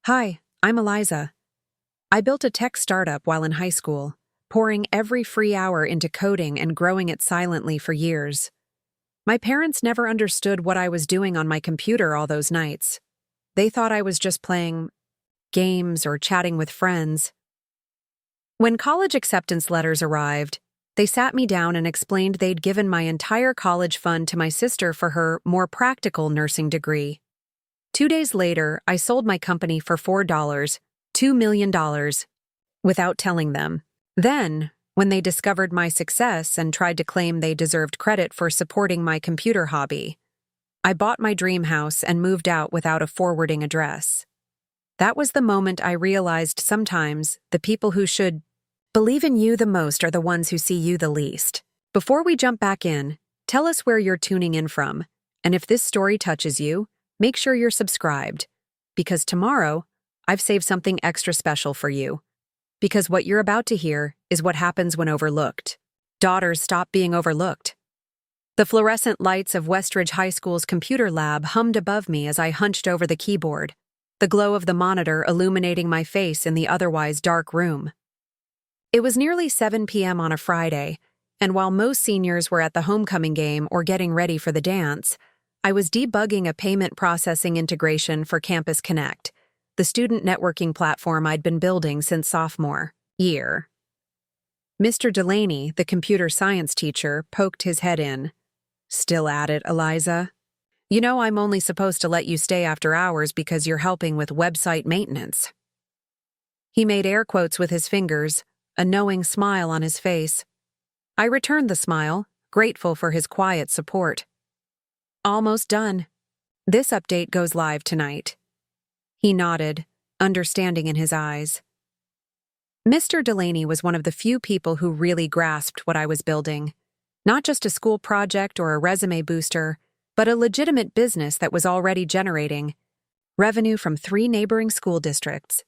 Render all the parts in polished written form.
Hi, I'm Eliza. I built a tech startup while in high school, pouring every free hour into coding and growing it silently for years. My parents never understood what I was doing on my computer all those nights. They thought I was just playing games or chatting with friends. When college acceptance letters arrived, they sat me down and explained they'd given my entire college fund to my sister for her more practical nursing degree. 2 days later, I sold my company for $2 million, without telling them. Then, when they discovered my success and tried to claim they deserved credit for supporting my computer hobby, I bought my dream house and moved out without a forwarding address. That was the moment I realized sometimes the people who should believe in you the most are the ones who see you the least. Before we jump back in, tell us where you're tuning in from, and if this story touches you, make sure you're subscribed, because tomorrow, I've saved something extra special for you. Because what you're about to hear is what happens when overlooked. Daughters stop being overlooked. The fluorescent lights of Westridge High School's computer lab hummed above me as I hunched over the keyboard, the glow of the monitor illuminating my face in the otherwise dark room. It was nearly 7 p.m. on a Friday, and while most seniors were at the homecoming game or getting ready for the dance, I was debugging a payment processing integration for Campus Connect, the student networking platform I'd been building since sophomore year. Mr. Delaney, the computer science teacher, poked his head in. "Still at it, Eliza? You know I'm only supposed to let you stay after hours because you're helping with website maintenance." He made air quotes with his fingers, a knowing smile on his face. I returned the smile, grateful for his quiet support. "Almost done. This update goes live tonight." He nodded, understanding in his eyes. Mr. Delaney was one of the few people who really grasped what I was building. Not just a school project or a resume booster, but a legitimate business that was already generating revenue from 3 neighboring school districts.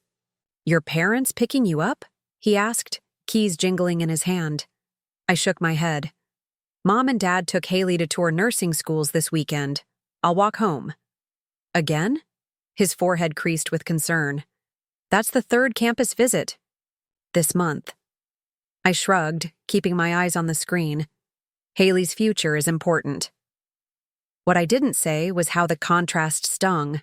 "Your parents picking you up?" he asked, keys jingling in his hand. I shook my head. "Mom and Dad took Haley to tour nursing schools this weekend. I'll walk home." "Again?" His forehead creased with concern. "That's the 3rd campus visit. This month." I shrugged, keeping my eyes on the screen. Haley's future is important. What I didn't say was how the contrast stung.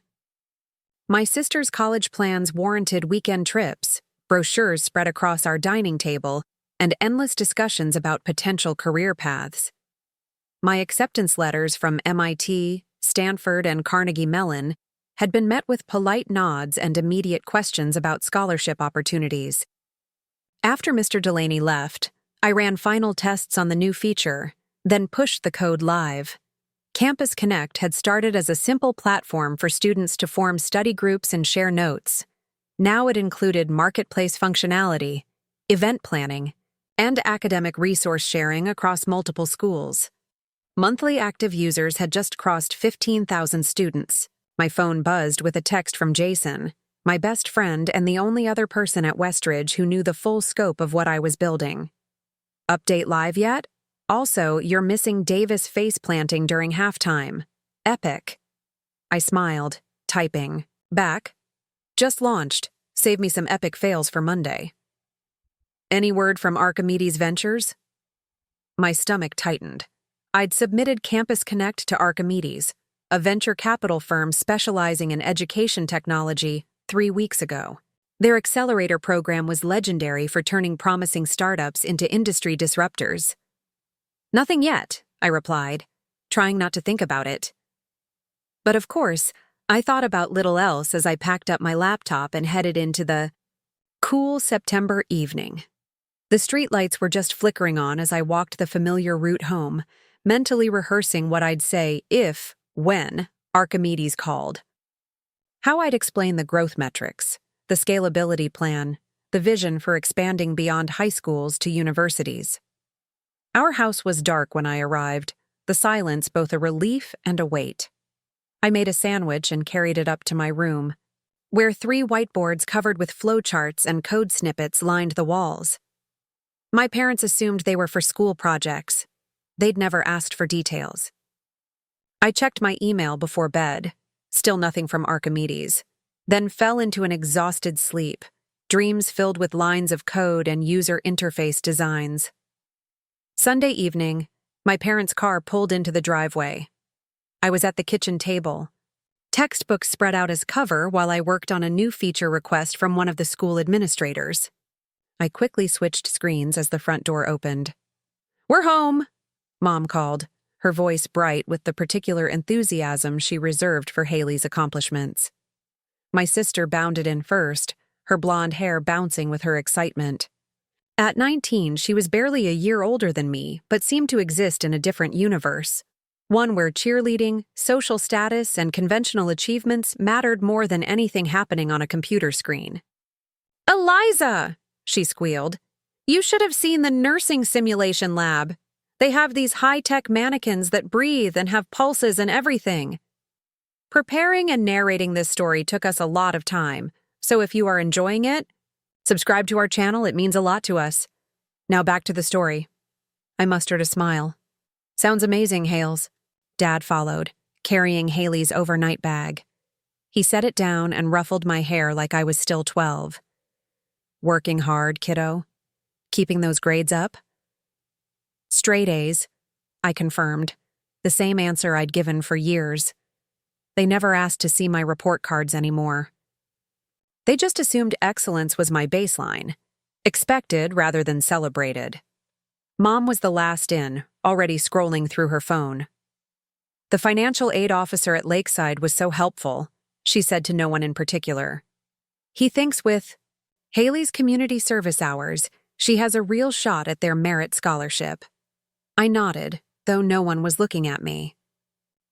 My sister's college plans warranted weekend trips, brochures spread across our dining table, and endless discussions about potential career paths. My acceptance letters from MIT, Stanford, and Carnegie Mellon had been met with polite nods and immediate questions about scholarship opportunities. After Mr. Delaney left, I ran final tests on the new feature, then pushed the code live. Campus Connect had started as a simple platform for students to form study groups and share notes. Now it included marketplace functionality, event planning, and academic resource sharing across multiple schools. Monthly active users had just crossed 15,000 students. My phone buzzed with a text from Jason, my best friend and the only other person at Westridge who knew the full scope of what I was building. "Update live yet? Also, you're missing Davis face planting during halftime. Epic." I smiled, typing. "Back. Just launched. Save me some epic fails for Monday." "Any word from Archimedes Ventures?" My stomach tightened. I'd submitted Campus Connect to Archimedes, a venture capital firm specializing in education technology, 3 weeks ago. Their accelerator program was legendary for turning promising startups into industry disruptors. "Nothing yet," I replied, trying not to think about it. But of course, I thought about little else as I packed up my laptop and headed into the cool September evening. The streetlights were just flickering on as I walked the familiar route home, mentally rehearsing what I'd say when Archimedes called. How I'd explain the growth metrics, the scalability plan, the vision for expanding beyond high schools to universities. Our house was dark when I arrived, the silence both a relief and a weight. I made a sandwich and carried it up to my room, where 3 whiteboards covered with flowcharts and code snippets lined the walls. My parents assumed they were for school projects. They'd never asked for details. I checked my email before bed. Still nothing from Archimedes. then fell into an exhausted sleep, dreams filled with lines of code and user interface designs. Sunday evening, my parents' car pulled into the driveway. I was at the kitchen table. Textbooks spread out as cover while I worked on a new feature request from one of the school administrators. I quickly switched screens as the front door opened. "We're home," Mom called, her voice bright with the particular enthusiasm she reserved for Haley's accomplishments. My sister bounded in first, her blonde hair bouncing with her excitement. At 19, she was barely a year older than me, but seemed to exist in a different universe. One where cheerleading, social status, and conventional achievements mattered more than anything happening on a computer screen. "Eliza!" she squealed. "You should have seen the nursing simulation lab. They have these high-tech mannequins that breathe and have pulses and everything." Preparing and narrating this story took us a lot of time, so if you are enjoying it, subscribe to our channel, it means a lot to us. Now back to the story. I mustered a smile. "Sounds amazing, Hales." Dad followed, carrying Haley's overnight bag. He set it down and ruffled my hair like I was still 12. "Working hard, kiddo? Keeping those grades up?" "Straight A's," I confirmed, the same answer I'd given for years. They never asked to see my report cards anymore. They just assumed excellence was my baseline, expected rather than celebrated. Mom was the last in, already scrolling through her phone. "The financial aid officer at Lakeside was so helpful," she said to no one in particular. "He thinks with Haley's community service hours, she has a real shot at their merit scholarship." I nodded, though no one was looking at me.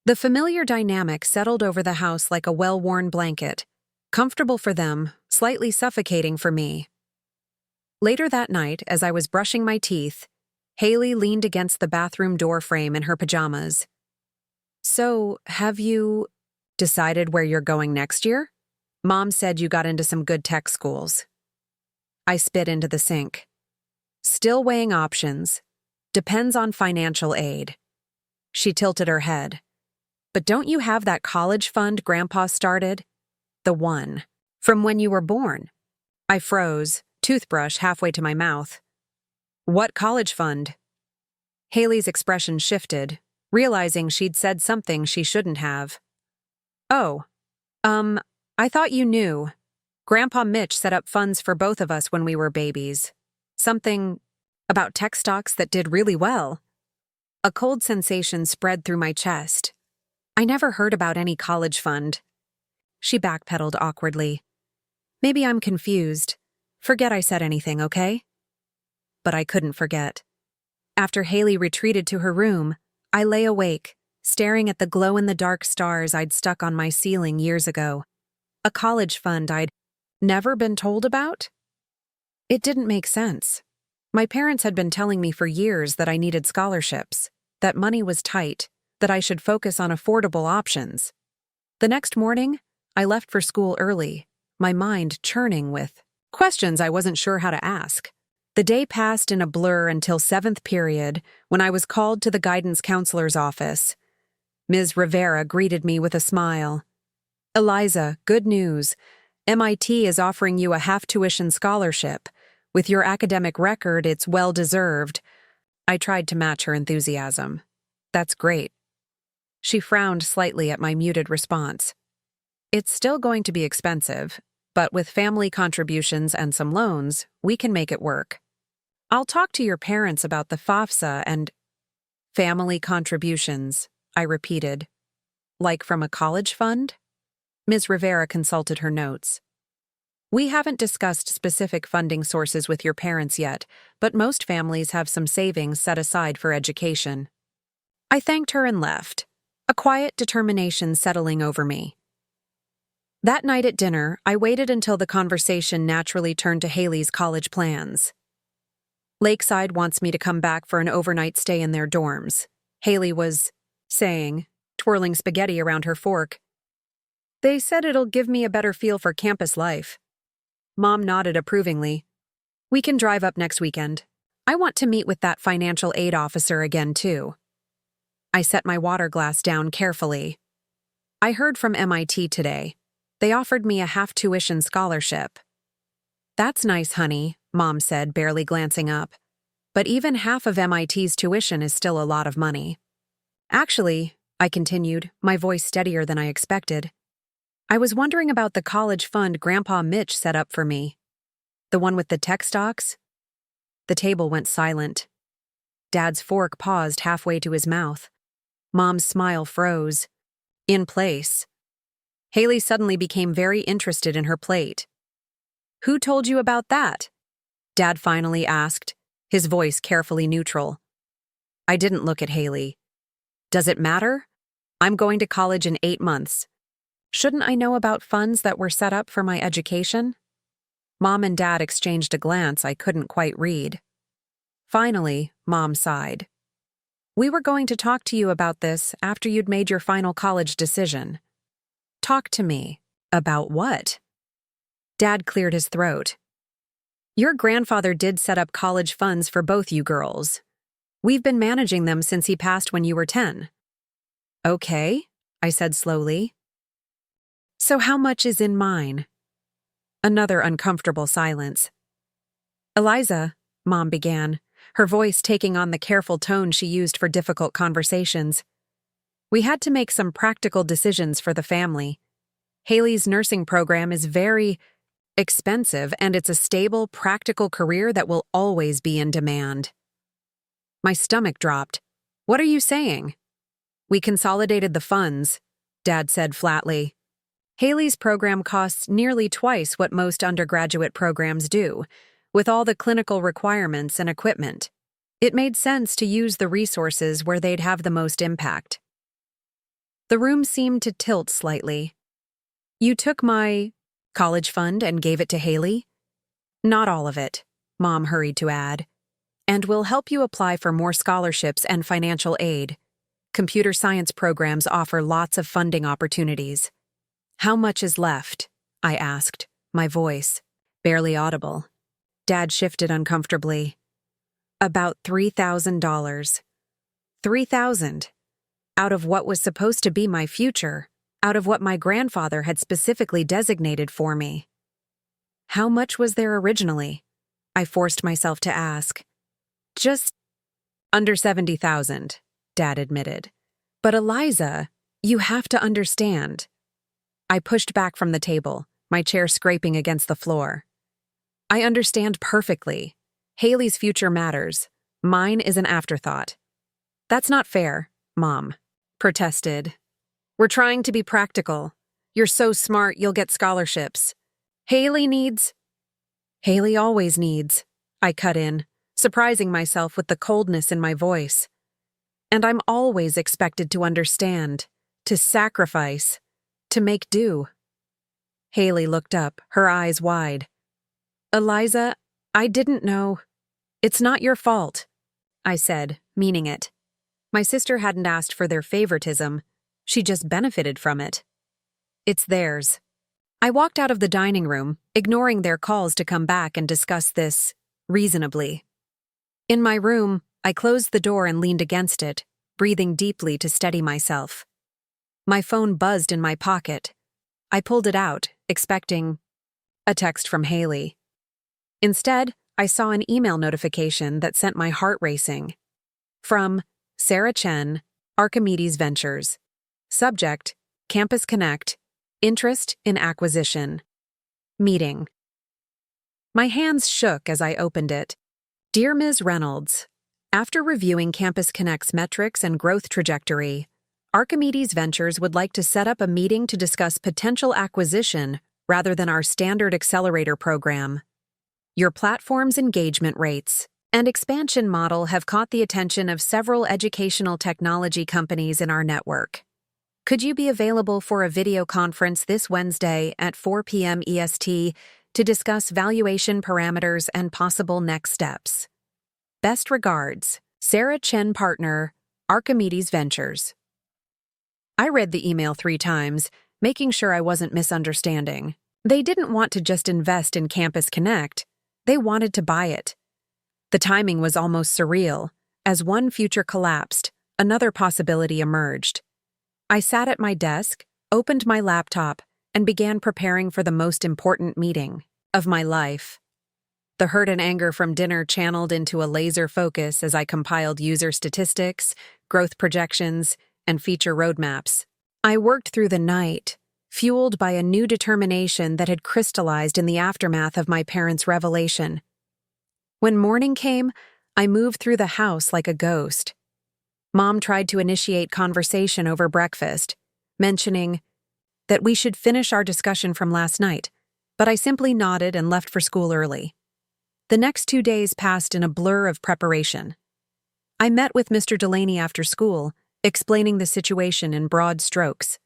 The familiar dynamic settled over the house like a well-worn blanket, comfortable for them, slightly suffocating for me. Later that night, as I was brushing my teeth, Haley leaned against the bathroom door frame in her pajamas. "So, have you decided where you're going next year? Mom said you got into some good tech schools." I spit into the sink. "Still weighing options. Depends on financial aid." She tilted her head. "But don't you have that college fund Grandpa started? The one. From when you were born." I froze, toothbrush halfway to my mouth. "What college fund?" Haley's expression shifted, realizing she'd said something she shouldn't have. "Oh, I thought you knew. Grandpa Mitch set up funds for both of us when we were babies. Something about tech stocks that did really well." A cold sensation spread through my chest. I never heard about any college fund. She backpedaled awkwardly. "Maybe I'm confused. Forget I said anything, okay?" But I couldn't forget. After Haley retreated to her room, I lay awake, staring at the glow-in-the-dark stars I'd stuck on my ceiling years ago. A college fund I'd never been told about? It didn't make sense. My parents had been telling me for years that I needed scholarships, that money was tight, that I should focus on affordable options. The next morning, I left for school early, my mind churning with questions I wasn't sure how to ask. The day passed in a blur until 7th period, when I was called to the guidance counselor's office. Ms. Rivera greeted me with a smile. "Eliza, good news. MIT is offering you a half-tuition scholarship. With your academic record, it's well-deserved." I tried to match her enthusiasm. "That's great." She frowned slightly at my muted response. "It's still going to be expensive, but with family contributions and some loans, we can make it work. I'll talk to your parents about the FAFSA and—" "Family contributions," I repeated. "Like from a college fund?" Ms. Rivera consulted her notes. "We haven't discussed specific funding sources with your parents yet, but most families have some savings set aside for education." I thanked her and left, a quiet determination settling over me. That night at dinner, I waited until the conversation naturally turned to Haley's college plans. "Lakeside wants me to come back for an overnight stay in their dorms," Haley was saying, twirling spaghetti around her fork. "They said it'll give me a better feel for campus life." Mom nodded approvingly. "We can drive up next weekend. I want to meet with that financial aid officer again, too." I set my water glass down carefully. "I heard from MIT today. They offered me a half-tuition scholarship. That's nice, honey, Mom said, barely glancing up. But even half of MIT's tuition is still a lot of money. Actually, I continued, my voice steadier than I expected, I was wondering about the college fund Grandpa Mitch set up for me. The one with the tech stocks? The table went silent. Dad's fork paused halfway to his mouth. Mom's smile froze. In place. Haley suddenly became very interested in her plate. Who told you about that? Dad finally asked, his voice carefully neutral. I didn't look at Haley. Does it matter? I'm going to college in 8 months. Shouldn't I know about funds that were set up for my education? Mom and Dad exchanged a glance I couldn't quite read. Finally, Mom sighed. We were going to talk to you about this after you'd made your final college decision. Talk to me. About what? Dad cleared his throat. Your grandfather did set up college funds for both you girls. We've been managing them since he passed when you were 10. Okay, I said slowly. So how much is in mine? Another uncomfortable silence. Eliza, Mom began, her voice taking on the careful tone she used for difficult conversations. We had to make some practical decisions for the family. Haley's nursing program is very expensive, and it's a stable, practical career that will always be in demand. My stomach dropped. What are you saying? We consolidated the funds, Dad said flatly. Haley's program costs nearly twice what most undergraduate programs do, with all the clinical requirements and equipment. It made sense to use the resources where they'd have the most impact. The room seemed to tilt slightly. You took my college fund and gave it to Haley? Not all of it, Mom hurried to add. And we'll help you apply for more scholarships and financial aid. Computer science programs offer lots of funding opportunities. How much is left? I asked, my voice barely audible. Dad shifted uncomfortably. About $3,000. $3,000. Out of what was supposed to be my future, out of what my grandfather had specifically designated for me. How much was there originally? I forced myself to ask. Just under 70,000, Dad admitted. But Eliza, you have to understand. I pushed back from the table, my chair scraping against the floor. I understand perfectly. Haley's future matters. Mine is an afterthought. That's not fair, Mom protested. We're trying to be practical. You're so smart you'll get scholarships. Haley always needs, I cut in, surprising myself with the coldness in my voice. And I'm always expected to understand, to sacrifice, to make do. Haley looked up, her eyes wide. Eliza, I didn't know. It's not your fault, I said, meaning it. My sister hadn't asked for their favoritism. She just benefited from it. It's theirs. I walked out of the dining room, ignoring their calls to come back and discuss this reasonably. In my room, I closed the door and leaned against it, breathing deeply to steady myself. My phone buzzed in my pocket. I pulled it out, expecting a text from Haley. Instead, I saw an email notification that sent my heart racing. From Sarah Chen, Archimedes Ventures. Subject, Campus Connect, Interest in Acquisition. Meeting. My hands shook as I opened it. Dear Ms. Reynolds, after reviewing Campus Connect's metrics and growth trajectory, Archimedes Ventures would like to set up a meeting to discuss potential acquisition rather than our standard accelerator program. Your platform's engagement rates and expansion model have caught the attention of several educational technology companies in our network. Could you be available for a video conference this Wednesday at 4 p.m. EST to discuss valuation parameters and possible next steps? Best regards, Sarah Chen Partner, Archimedes Ventures. I read the email 3 times, making sure I wasn't misunderstanding. They didn't want to just invest in Campus Connect. They wanted to buy it. The timing was almost surreal. As one future collapsed, another possibility emerged. I sat at my desk, opened my laptop, and began preparing for the most important meeting of my life. The hurt and anger from dinner channeled into a laser focus as I compiled user statistics, growth projections, and feature roadmaps. I worked through the night, fueled by a new determination that had crystallized in the aftermath of my parents' revelation. When morning came, I moved through the house like a ghost. Mom tried to initiate conversation over breakfast, mentioning that we should finish our discussion from last night, but I simply nodded and left for school early. The next 2 days passed in a blur of preparation. I met with Mr. Delaney after school, explaining the situation in broad strokes.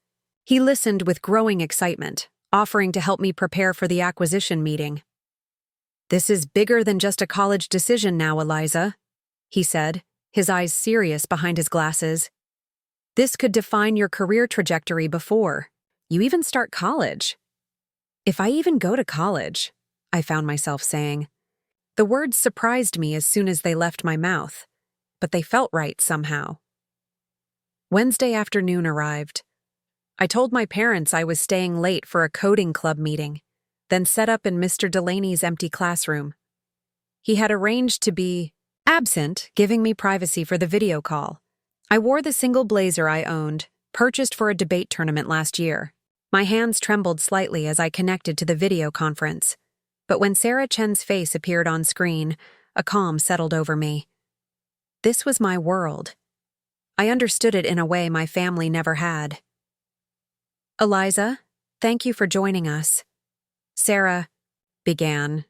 He listened with growing excitement, offering to help me prepare for the acquisition meeting. "This is bigger than just a college decision now, Eliza," he said, his eyes serious behind his glasses. "This could define your career trajectory before you even start college." "If I even go to college," I found myself saying. The words surprised me as soon as they left my mouth, but they felt right somehow. Wednesday afternoon arrived. I told my parents I was staying late for a coding club meeting, then set up in Mr. Delaney's empty classroom. He had arranged to be absent, giving me privacy for the video call. I wore the single blazer I owned, purchased for a debate tournament last year. My hands trembled slightly as I connected to the video conference. But when Sarah Chen's face appeared on screen, a calm settled over me. This was my world. I understood it in a way my family never had. "Eliza, thank you for joining us," Sarah began.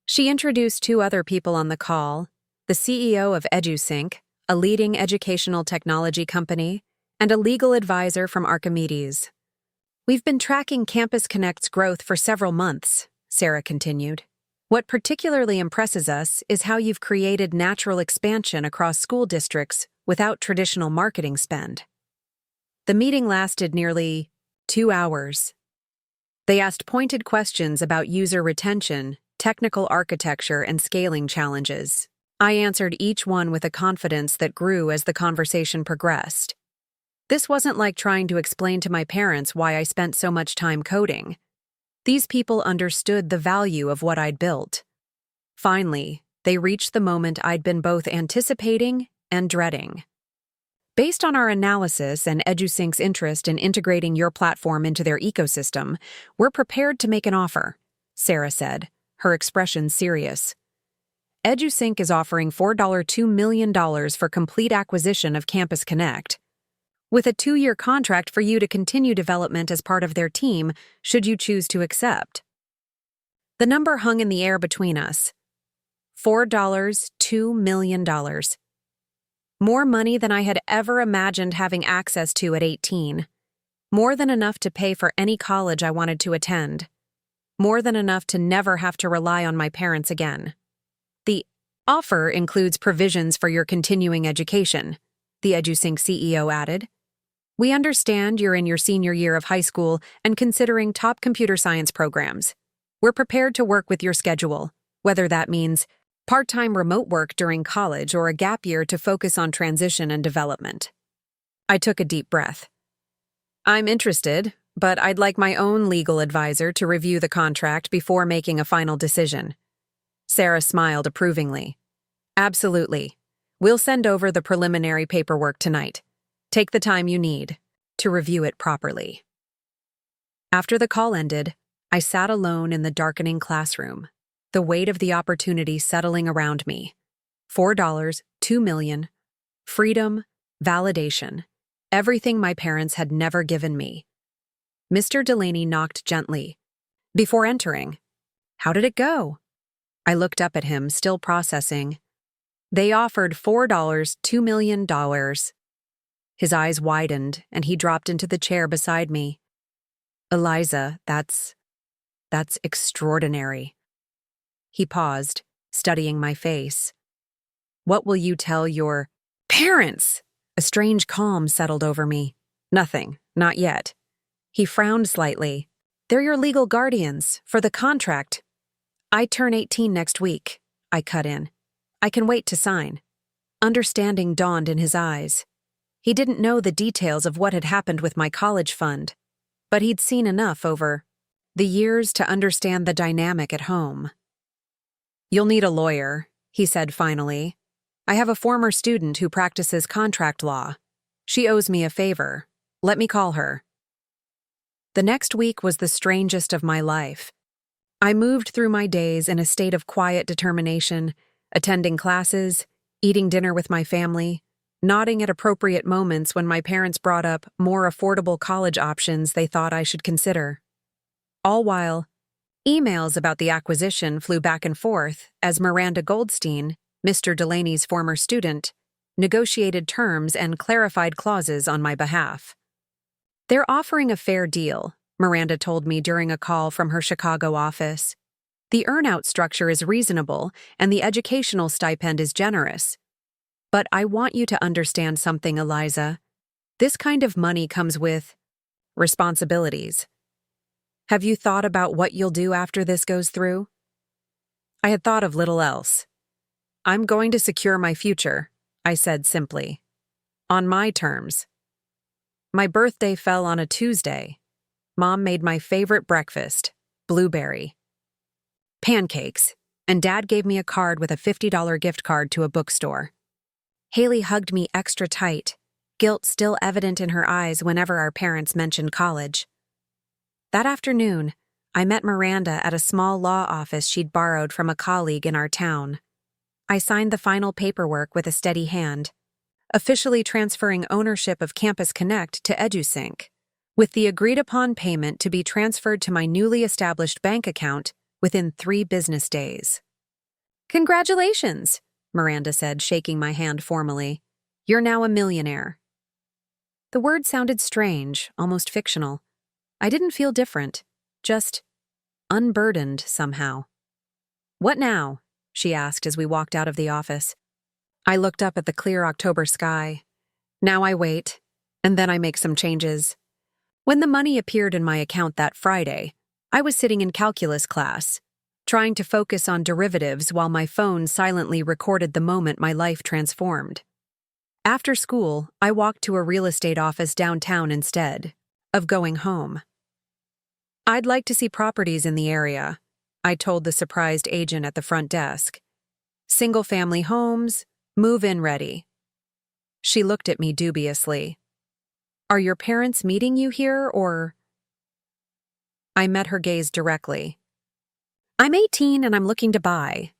She introduced 2 other people on the call, the CEO of EduSync, a leading educational technology company, and a legal advisor from Archimedes. "We've been tracking Campus Connect's growth for several months," Sarah continued. "What particularly impresses us is how you've created natural expansion across school districts without traditional marketing spend." The meeting lasted nearly 2 hours. They asked pointed questions about user retention, technical architecture, and scaling challenges. I answered each one with a confidence that grew as the conversation progressed. This wasn't like trying to explain to my parents why I spent so much time coding. These people understood the value of what I'd built. Finally, they reached the moment I'd been both anticipating and dreading. "Based on our analysis and EduSync's interest in integrating your platform into their ecosystem, we're prepared to make an offer," Sarah said, her expression serious. "EduSync is offering $4.2 million for complete acquisition of Campus Connect, with a 2-year contract for you to continue development as part of their team should you choose to accept." The number hung in the air between us. $4.2 million. More money than I had ever imagined having access to at 18. More than enough to pay for any college I wanted to attend. More than enough to never have to rely on my parents again. "The offer includes provisions for your continuing education," the EduSync CEO added. "We understand you're in your senior year of high school and considering top computer science programs. We're prepared to work with your schedule, whether that means part-time remote work during college or a gap year to focus on transition and development." I took a deep breath. "I'm interested, but I'd like my own legal advisor to review the contract before making a final decision." Sarah smiled approvingly. "Absolutely. We'll send over the preliminary paperwork tonight. Take the time you need to review it properly." After the call ended, I sat alone in the darkening classroom, the weight of the opportunity settling around me. $4, $2 million, freedom, validation, everything my parents had never given me. Mr. Delaney knocked gently. Before entering, "How did it go?" I looked up at him, still processing. "They offered $4.2 million. His eyes widened, and he dropped into the chair beside me. "Eliza, that's extraordinary." He paused, studying my face. "What will you tell your parents?" A strange calm settled over me. "Nothing, not yet." He frowned slightly. "They're your legal guardians, for the contract." "I turn 18 next week," I cut in. "I can wait to sign." Understanding dawned in his eyes. He didn't know the details of what had happened with my college fund. but he'd seen enough over the years to understand the dynamic at home. "You'll need a lawyer," he said finally. "I have a former student who practices contract law. She owes me a favor. Let me call her." The next week was the strangest of my life. I moved through my days in a state of quiet determination, attending classes, eating dinner with my family, nodding at appropriate moments when my parents brought up more affordable college options they thought I should consider. All while, emails about the acquisition flew back and forth as Miranda Goldstein, Mr. Delaney's former student, negotiated terms and clarified clauses on my behalf. "They're offering a fair deal," Miranda told me during a call from her Chicago office. "The earnout structure is reasonable and the educational stipend is generous. But I want you to understand something, Eliza. This kind of money comes with responsibilities. Have you thought about what you'll do after this goes through?" I had thought of little else. "I'm going to secure my future," I said simply. "On my terms." My birthday fell on a Tuesday. Mom made my favorite breakfast, blueberry pancakes, and Dad gave me a card with a $50 gift card to a bookstore. Haley hugged me extra tight, guilt still evident in her eyes whenever our parents mentioned college. That afternoon, I met Miranda at a small law office she'd borrowed from a colleague in our town. I signed the final paperwork with a steady hand, officially transferring ownership of Campus Connect to EduSync, with the agreed-upon payment to be transferred to my newly established bank account within 3 business days. "Congratulations," Miranda said, shaking my hand formally. "You're now a millionaire." The word sounded strange, almost fictional. I didn't feel different, just unburdened somehow. "What now?" she asked as we walked out of the office. I looked up at the clear October sky. Now I wait, and then I make some changes. When the money appeared in my account that Friday, I was sitting in calculus class, trying to focus on derivatives while my phone silently recorded the moment my life transformed. After school, I walked to a real estate office downtown instead of going home. "I'd like to see properties in the area," I told the surprised agent at the front desk. "Single-family homes, move-in ready." She looked at me dubiously. "Are your parents meeting you here, or?" I met her gaze directly. "I'm 18 and I'm looking to buy.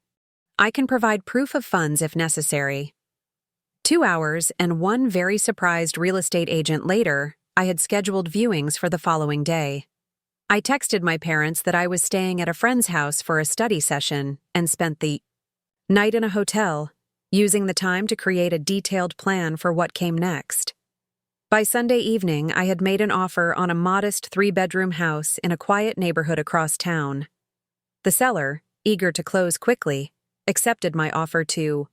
I can provide proof of funds if necessary." 2 hours and one very surprised real estate agent later, I had scheduled viewings for the following day. I texted my parents that I was staying at a friend's house for a study session and spent the night in a hotel, using the time to create a detailed plan for what came next. By Sunday evening, I had made an offer on a modest 3-bedroom house in a quiet neighborhood across town. The seller, eager to close quickly, accepted my offer to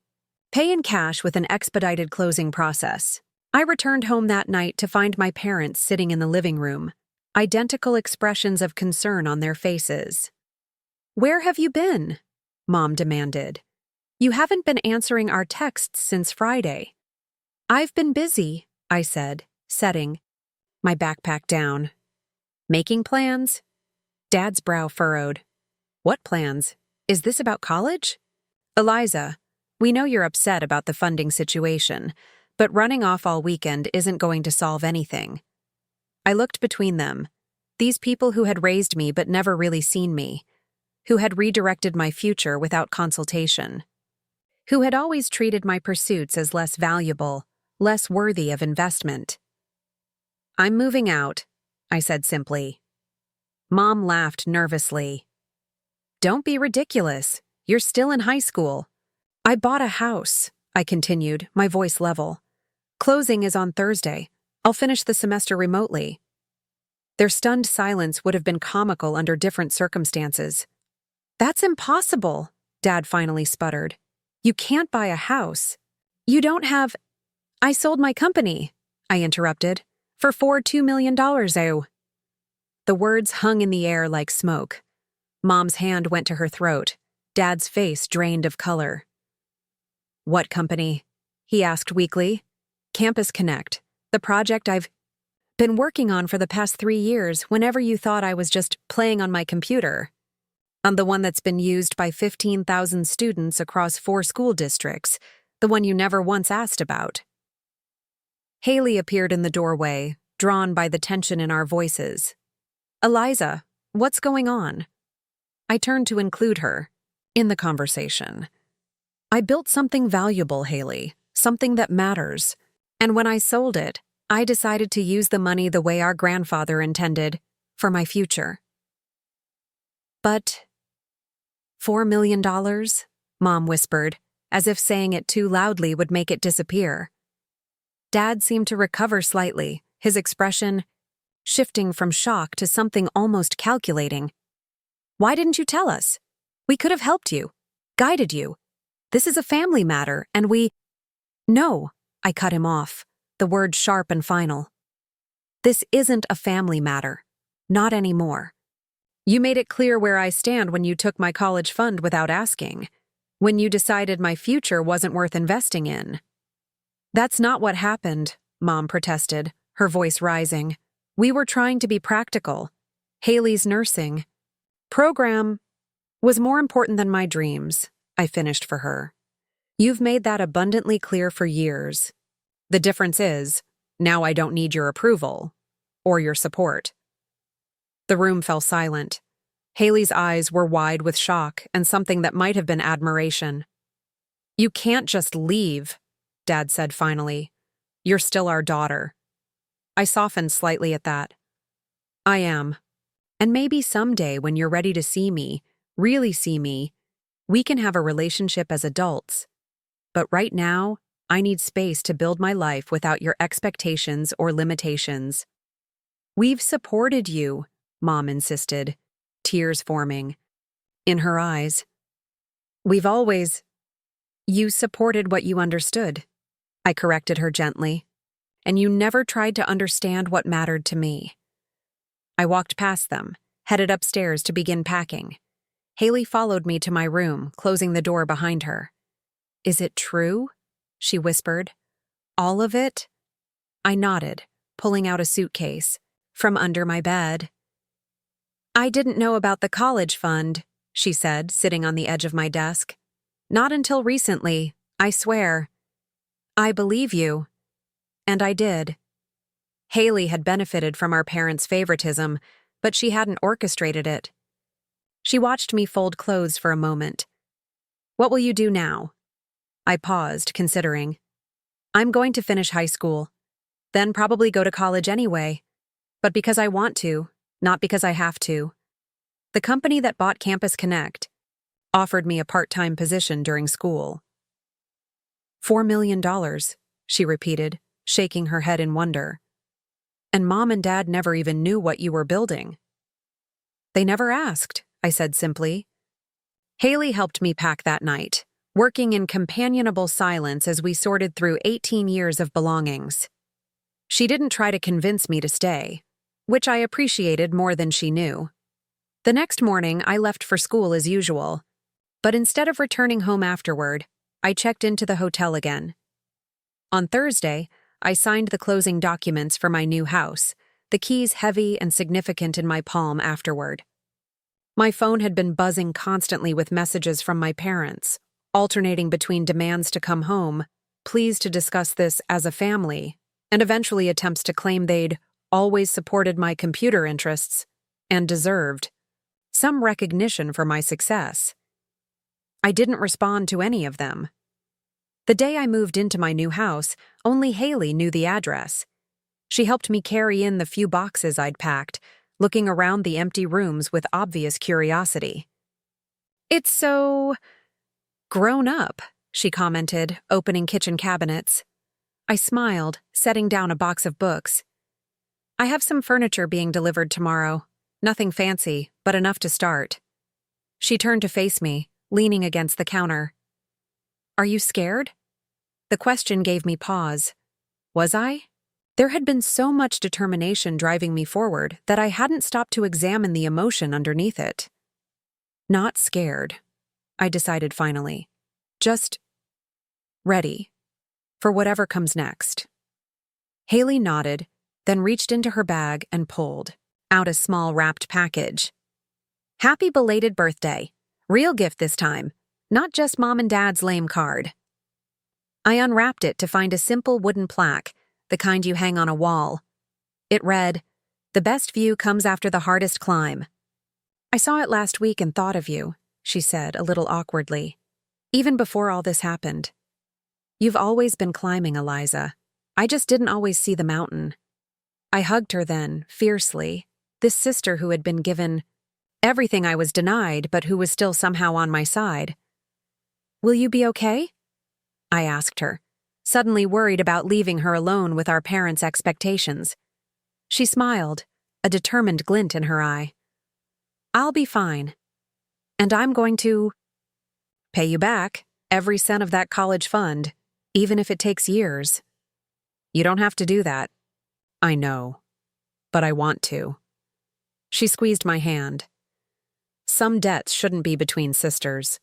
pay in cash with an expedited closing process. I returned home that night to find my parents sitting in the living room, identical expressions of concern on their faces. "Where have you been?" Mom demanded. "You haven't been answering our texts since Friday." "I've been busy," I said, setting my backpack down. "Making plans?" Dad's brow furrowed. "What plans? Is this about college?" "Eliza, we know you're upset about the funding situation, but running off all weekend isn't going to solve anything." I looked between them, these people who had raised me but never really seen me, who had redirected my future without consultation, who had always treated my pursuits as less valuable, less worthy of investment. "I'm moving out," I said simply. Mom laughed nervously. "Don't be ridiculous. You're still in high school." "I bought a house," I continued, my voice level. "Closing is on Thursday. I'll finish the semester remotely." Their stunned silence would have been comical under different circumstances. "That's impossible," Dad finally sputtered. "You can't buy a house. You don't have—" "I sold my company," I interrupted, "for $2 million. The words hung in the air like smoke. Mom's hand went to her throat, Dad's face drained of color. "What company?" he asked weakly. "Campus Connect, the project I've—" been working on for the past 3 years whenever you thought I was just playing on my computer. On the one that's been used by 15,000 students across 4 school districts, the one you never once asked about. Haley appeared in the doorway, drawn by the tension in our voices. Eliza, what's going on? I turned to include her in the conversation. I built something valuable, Haley, something that matters. And when I sold it, I decided to use the money the way our grandfather intended, for my future. But $4 million? Mom whispered, as if saying it too loudly would make it disappear. Dad seemed to recover slightly, his expression shifting from shock to something almost calculating. Why didn't you tell us? We could have helped you, guided you. This is a family matter, and we— No, I cut him off, the word sharp and final. This isn't a family matter. Not anymore. You made it clear where I stand when you took my college fund without asking, when you decided my future wasn't worth investing in. That's not what happened, Mom protested, her voice rising. We were trying to be practical. Haley's nursing program was more important than my dreams, I finished for her. You've made that abundantly clear for years. The difference is, now I don't need your approval or your support. The room fell silent. Haley's eyes were wide with shock and something that might have been admiration. You can't just leave, Dad said finally. You're still our daughter. I softened slightly at that. I am. And maybe someday when you're ready to see me, really see me, we can have a relationship as adults. But right now, I need space to build my life without your expectations or limitations. We've supported you, Mom insisted, tears forming in her eyes. We've always— You supported what you understood, I corrected her gently, and you never tried to understand what mattered to me. I walked past them, headed upstairs to begin packing. Haley followed me to my room, closing the door behind her. Is it true? She whispered. All of it? I nodded, pulling out a suitcase from under my bed. I didn't know about the college fund, she said, sitting on the edge of my desk. Not until recently, I swear. I believe you. And I did. Haley had benefited from our parents' favoritism, but she hadn't orchestrated it. She watched me fold clothes for a moment. What will you do now? I paused, considering. I'm going to finish high school, then probably go to college anyway, but because I want to, not because I have to. The company that bought Campus Connect offered me a part-time position during school. $4 million, she repeated, shaking her head in wonder. And Mom and Dad never even knew what you were building. They never asked, I said simply. Haley helped me pack that night, working in companionable silence as we sorted through 18 years of belongings. She didn't try to convince me to stay, which I appreciated more than she knew. The next morning, I left for school as usual, but instead of returning home afterward, I checked into the hotel again. On Thursday, I signed the closing documents for my new house, the keys heavy and significant in my palm afterward. My phone had been buzzing constantly with messages from my parents, alternating between demands to come home, pleas to discuss this as a family, and eventually attempts to claim they'd always supported my computer interests and deserved some recognition for my success. I didn't respond to any of them. The day I moved into my new house, only Haley knew the address. She helped me carry in the few boxes I'd packed, looking around the empty rooms with obvious curiosity. It's so grown up, she commented, opening kitchen cabinets. I smiled, setting down a box of books. I have some furniture being delivered tomorrow. Nothing fancy, but enough to start. She turned to face me, leaning against the counter. Are you scared? The question gave me pause. Was I? There had been so much determination driving me forward that I hadn't stopped to examine the emotion underneath it. Not scared, I decided finally. Just ready for whatever comes next. Haley nodded, then reached into her bag and pulled out a small wrapped package. "Happy belated birthday. Real gift this time, not just Mom and Dad's lame card." I unwrapped it to find a simple wooden plaque, the kind you hang on a wall. It read, "The best view comes after the hardest climb." "I saw it last week and thought of you," she said a little awkwardly. "Even before all this happened. You've always been climbing, Eliza. I just didn't always see the mountain." I hugged her then, fiercely, this sister who had been given everything I was denied, but who was still somehow on my side. "Will you be okay?" I asked her, suddenly worried about leaving her alone with our parents' expectations. She smiled, a determined glint in her eye. "I'll be fine. And I'm going to pay you back every cent of that college fund, even if it takes years." "You don't have to do that." "I know, but I want to." She squeezed my hand. Some debts shouldn't be between sisters.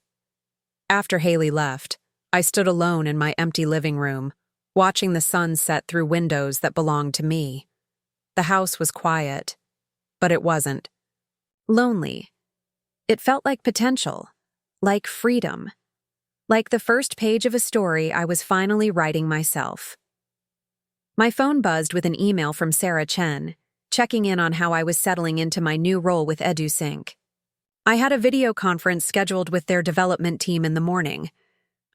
After Haley left, I stood alone in my empty living room, watching the sun set through windows that belonged to me. The house was quiet, but it wasn't lonely. It felt like potential, like freedom, like the first page of a story I was finally writing myself. My phone buzzed with an email from Sarah Chen, checking in on how I was settling into my new role with EduSync. I had a video conference scheduled with their development team in the morning.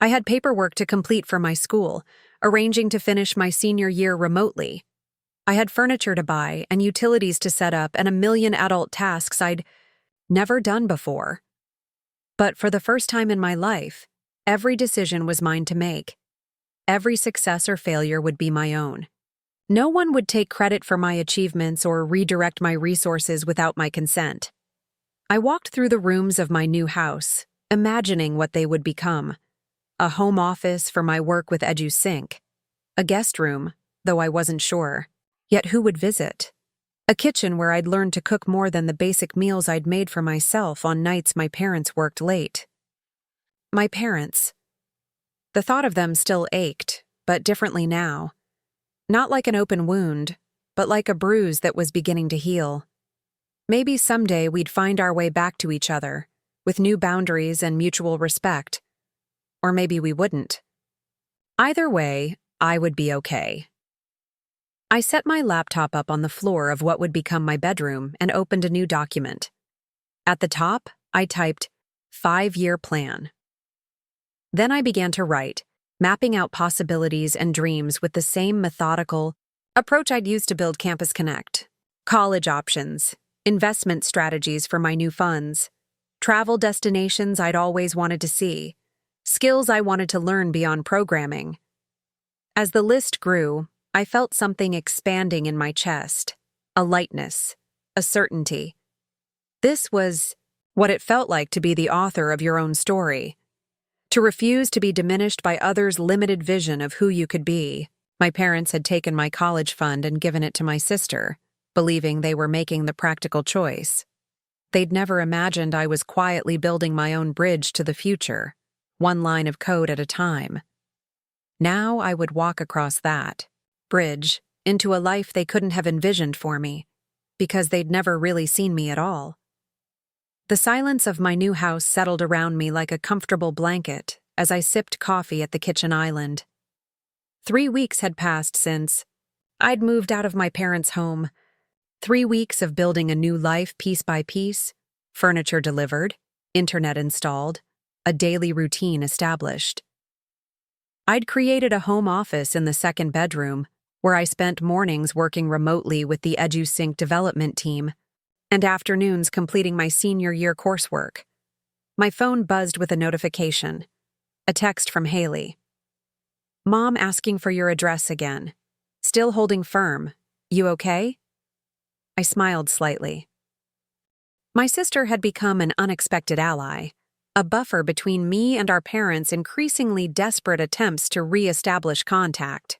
I had paperwork to complete for my school, arranging to finish my senior year remotely. I had furniture to buy and utilities to set up and a million adult tasks I'd never done before. But for the first time in my life, every decision was mine to make. Every success or failure would be my own. No one would take credit for my achievements or redirect my resources without my consent. I walked through the rooms of my new house, imagining what they would become. A home office for my work with EduSync. A guest room, though I wasn't sure. Yet who would visit? A kitchen where I'd learned to cook more than the basic meals I'd made for myself on nights my parents worked late. My parents. The thought of them still ached, but differently now. Not like an open wound, but like a bruise that was beginning to heal. Maybe someday we'd find our way back to each other, with new boundaries and mutual respect. Or maybe we wouldn't. Either way, I would be okay. I set my laptop up on the floor of what would become my bedroom and opened a new document. At the top, I typed, 5-year plan. Then I began to write, mapping out possibilities and dreams with the same methodical approach I'd used to build Campus Connect. College options, investment strategies for my new funds, travel destinations I'd always wanted to see, skills I wanted to learn beyond programming. As the list grew, I felt something expanding in my chest, a lightness, a certainty. This was what it felt like to be the author of your own story. To refuse to be diminished by others' limited vision of who you could be. My parents had taken my college fund and given it to my sister, believing they were making the practical choice. They'd never imagined I was quietly building my own bridge to the future, one line of code at a time. Now I would walk across that bridge into a life they couldn't have envisioned for me, because they'd never really seen me at all. The silence of my new house settled around me like a comfortable blanket as I sipped coffee at the kitchen island. 3 weeks had passed since I'd moved out of my parents' home. 3 weeks of building a new life piece by piece, furniture delivered, internet installed, a daily routine established. I'd created a home office in the second bedroom, where I spent mornings working remotely with the EduSync development team, and afternoons completing my senior year coursework. My phone buzzed with a notification, a text from Haley. "Mom asking for your address again. Still holding firm. You okay?" I smiled slightly. My sister had become an unexpected ally, a buffer between me and our parents' increasingly desperate attempts to re-establish contact.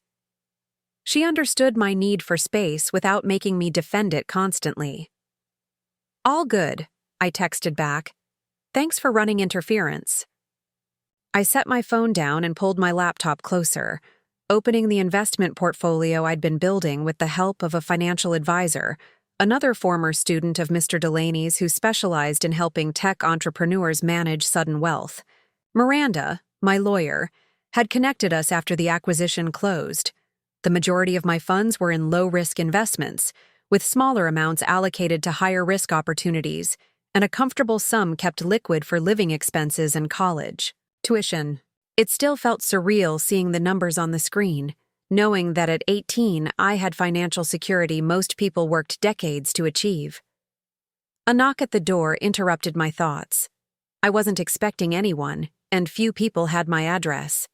She understood my need for space without making me defend it constantly. "All good," I texted back. "Thanks for running interference." I set my phone down and pulled my laptop closer, opening the investment portfolio I'd been building with the help of a financial advisor, another former student of Mr. Delaney's who specialized in helping tech entrepreneurs manage sudden wealth. Miranda, my lawyer, had connected us after the acquisition closed. The majority of my funds were in low-risk investments, with smaller amounts allocated to higher-risk opportunities, and a comfortable sum kept liquid for living expenses and college tuition. It still felt surreal seeing the numbers on the screen, knowing that at 18 I had financial security most people worked decades to achieve. A knock at the door interrupted my thoughts. I wasn't expecting anyone, and few people had my address.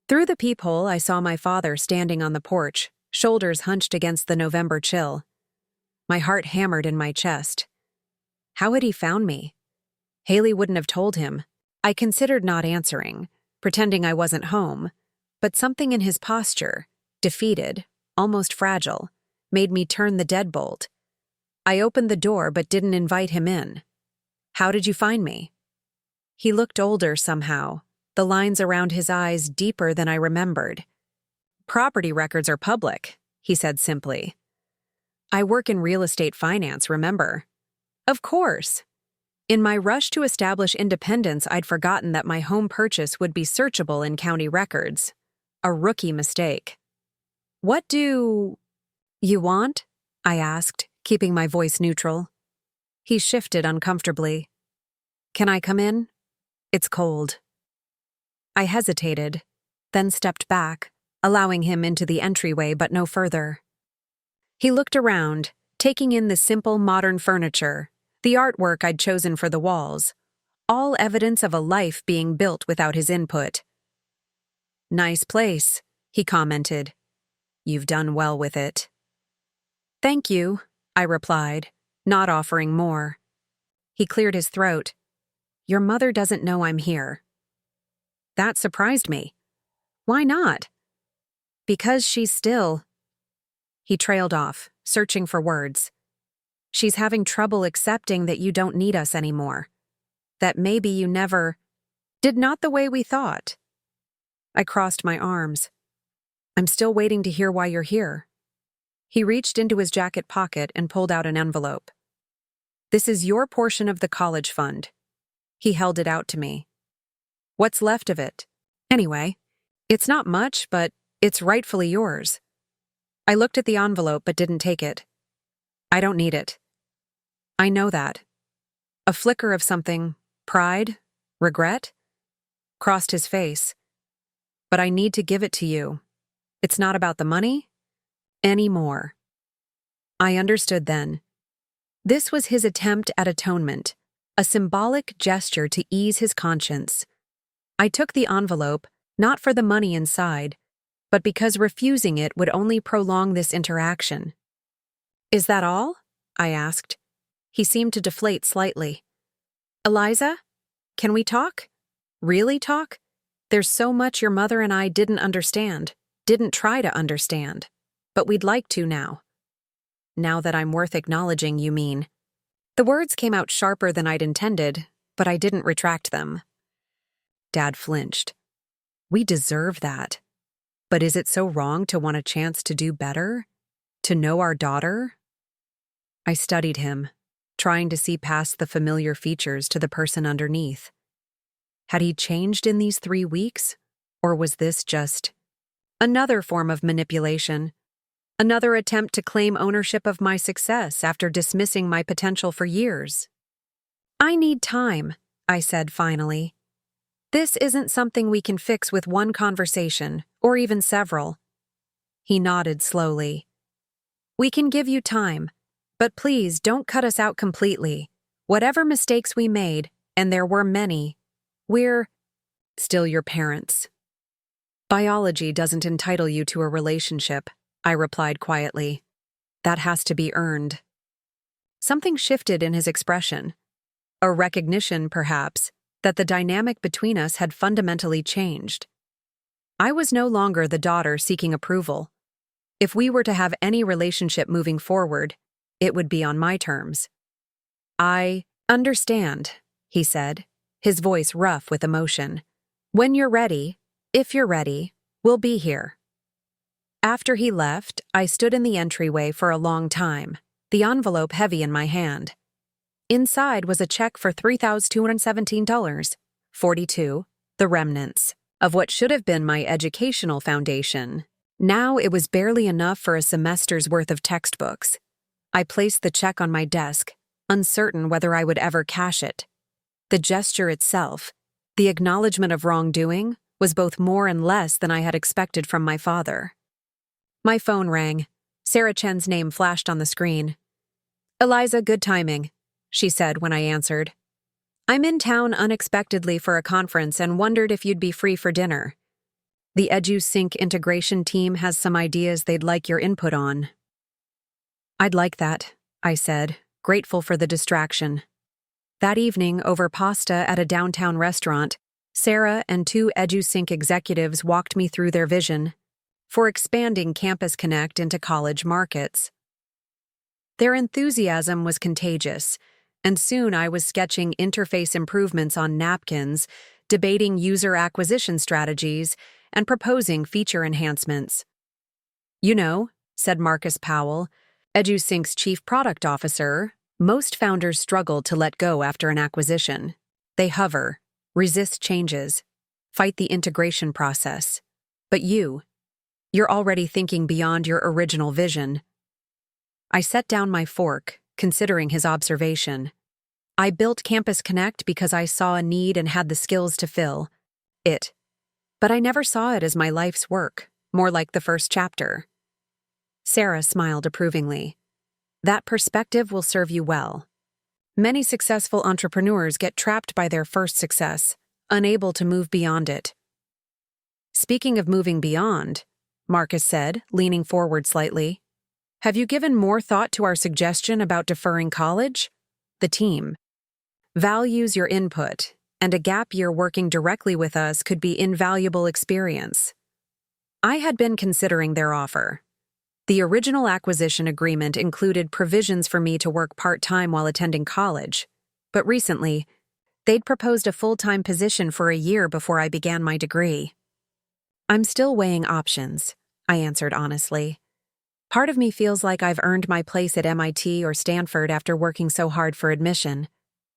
Through the peephole, I saw my father standing on the porch, shoulders hunched against the November chill. My heart hammered in my chest. How had he found me? Haley wouldn't have told him. I considered not answering, pretending I wasn't home, but something in his posture, defeated, almost fragile, made me turn the deadbolt. I opened the door but didn't invite him in. How did you find me? He looked older somehow, the lines around his eyes deeper than I remembered. Property records are public, he said simply. I work in real estate finance, remember? Of course. In my rush to establish independence, I'd forgotten that my home purchase would be searchable in county records. A rookie mistake. What do you want? I asked, keeping my voice neutral. He shifted uncomfortably. Can I come in? It's cold. I hesitated, then stepped back, allowing him into the entryway but no further. He looked around, taking in the simple modern furniture, the artwork I'd chosen for the walls, all evidence of a life being built without his input. Nice place, he commented. You've done well with it. Thank you, I replied, not offering more. He cleared his throat. Your mother doesn't know I'm here. That surprised me. Why not? Because she's still... He trailed off, searching for words. She's having trouble accepting that you don't need us anymore. That maybe you never... did not the way we thought. I crossed my arms. I'm still waiting to hear why you're here. He reached into his jacket pocket and pulled out an envelope. This is your portion of the college fund. He held it out to me. What's left of it? Anyway, it's not much, but it's rightfully yours. I looked at the envelope but didn't take it. I don't need it. I know that. A flicker of something, pride, regret, crossed his face. But I need to give it to you. It's not about the money anymore. I understood then. This was his attempt at atonement, a symbolic gesture to ease his conscience. I took the envelope, not for the money inside, but because refusing it would only prolong this interaction. Is that all? I asked. He seemed to deflate slightly. Eliza, can we talk? Really talk? There's so much your mother and I didn't understand, didn't try to understand, but we'd like to now. Now that I'm worth acknowledging, you mean. The words came out sharper than I'd intended, but I didn't retract them. Dad flinched. We deserve that. But is it so wrong to want a chance to do better? To know our daughter? I studied him, trying to see past the familiar features to the person underneath. Had he changed in these 3 weeks? Or was this just another form of manipulation? Another attempt to claim ownership of my success after dismissing my potential for years? I need time, I said finally. This isn't something we can fix with one conversation, or even several. He nodded slowly. We can give you time, but please don't cut us out completely. Whatever mistakes we made, and there were many, we're still your parents. Biology doesn't entitle you to a relationship, I replied quietly. That has to be earned. Something shifted in his expression. A recognition, perhaps, that the dynamic between us had fundamentally changed. I was no longer the daughter seeking approval. If we were to have any relationship moving forward, it would be on my terms. I understand, he said, his voice rough with emotion. When you're ready, if you're ready, we'll be here. After he left, I stood in the entryway for a long time, the envelope heavy in my hand. Inside was a check for $3,217.42, the remnants of what should have been my educational foundation. Now it was barely enough for a semester's worth of textbooks. I placed the check on my desk, uncertain whether I would ever cash it. The gesture itself, the acknowledgement of wrongdoing, was both more and less than I had expected from my father. My phone rang. Sarah Chen's name flashed on the screen. "Eliza, good timing," she said when I answered. "I'm in town unexpectedly for a conference and wondered if you'd be free for dinner. The EduSync integration team has some ideas they'd like your input on." "I'd like that," I said, grateful for the distraction. That evening, over pasta at a downtown restaurant, Sarah and two EduSync executives walked me through their vision for expanding Campus Connect into college markets. Their enthusiasm was contagious, and soon I was sketching interface improvements on napkins, debating user acquisition strategies, and proposing feature enhancements. "You know," said Marcus Powell, EduSync's chief product officer, "most founders struggle to let go after an acquisition. They hover, resist changes, fight the integration process. But you're already thinking beyond your original vision." I set down my fork, considering his observation. I built Campus Connect because I saw a need and had the skills to fill it. But I never saw it as my life's work, more like the first chapter. Sarah smiled approvingly. "That perspective will serve you well. Many successful entrepreneurs get trapped by their first success, unable to move beyond it." "Speaking of moving beyond," Marcus said, leaning forward slightly, "have you given more thought to our suggestion about deferring college? The team values your input, and a gap year working directly with us could be invaluable experience." I had been considering their offer. The original acquisition agreement included provisions for me to work part-time while attending college, but recently, they'd proposed a full-time position for a year before I began my degree. "I'm still weighing options," I answered honestly. "Part of me feels like I've earned my place at MIT or Stanford after working so hard for admission,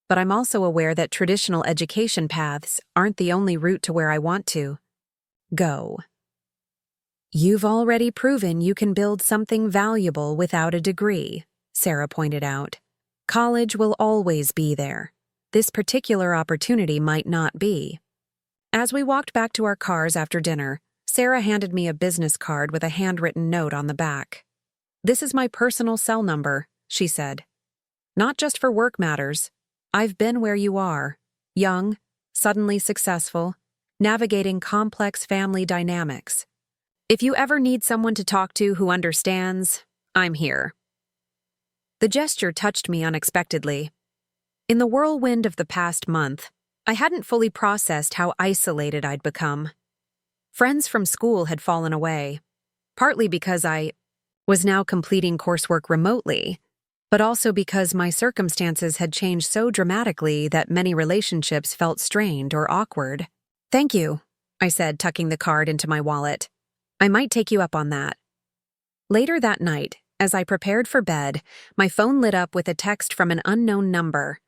but I'm also aware that traditional education paths aren't the only route to where I want to go." "You've already proven you can build something valuable without a degree," Sarah pointed out. "College will always be there. This particular opportunity might not be." As we walked back to our cars after dinner, Sarah handed me a business card with a handwritten note on the back. "This is my personal cell number," she said. "Not just for work matters. I've been where you are, young, suddenly successful, navigating complex family dynamics. If you ever need someone to talk to who understands, I'm here." The gesture touched me unexpectedly. In the whirlwind of the past month, I hadn't fully processed how isolated I'd become. Friends from school had fallen away, partly because I was now completing coursework remotely, but also because my circumstances had changed so dramatically that many relationships felt strained or awkward. "Thank you," I said, tucking the card into my wallet. "I might take you up on that." Later that night, as I prepared for bed, my phone lit up with a text from an unknown number.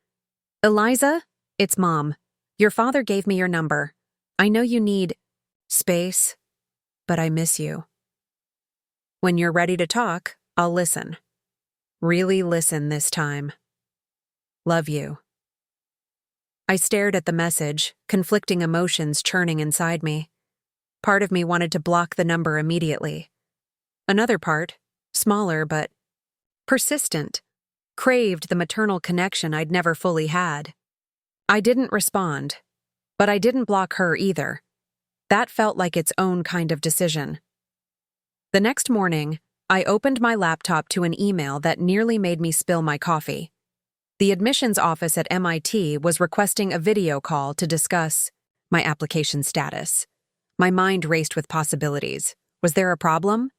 "Eliza, it's Mom. Your father gave me your number. I know you need space, but I miss you. When you're ready to talk, I'll listen. Really listen this time. Love you." I stared at the message, conflicting emotions churning inside me. Part of me wanted to block the number immediately. Another part, smaller but persistent, craved the maternal connection I'd never fully had. I didn't respond, but I didn't block her either. That felt like its own kind of decision. The next morning, I opened my laptop to an email that nearly made me spill my coffee. The admissions office at MIT was requesting a video call to discuss my application status. My mind raced with possibilities. Was there a problem?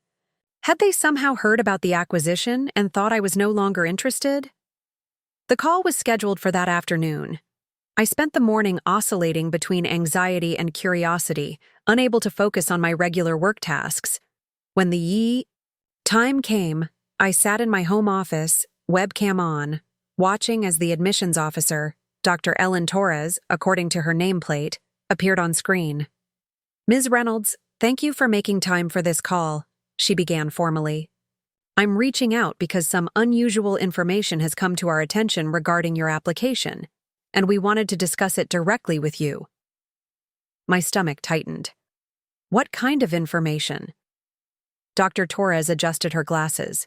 Had they somehow heard about the acquisition and thought I was no longer interested? The call was scheduled for that afternoon. I spent the morning oscillating between anxiety and curiosity, unable to focus on my regular work tasks. When the time came, I sat in my home office, webcam on, watching as the admissions officer, Dr. Ellen Torres, according to her nameplate, appeared on screen. "Ms. Reynolds, thank you for making time for this call," she began formally. "I'm reaching out because some unusual information has come to our attention regarding your application, and we wanted to discuss it directly with you." My stomach tightened. What kind of information? Dr. Torres adjusted her glasses.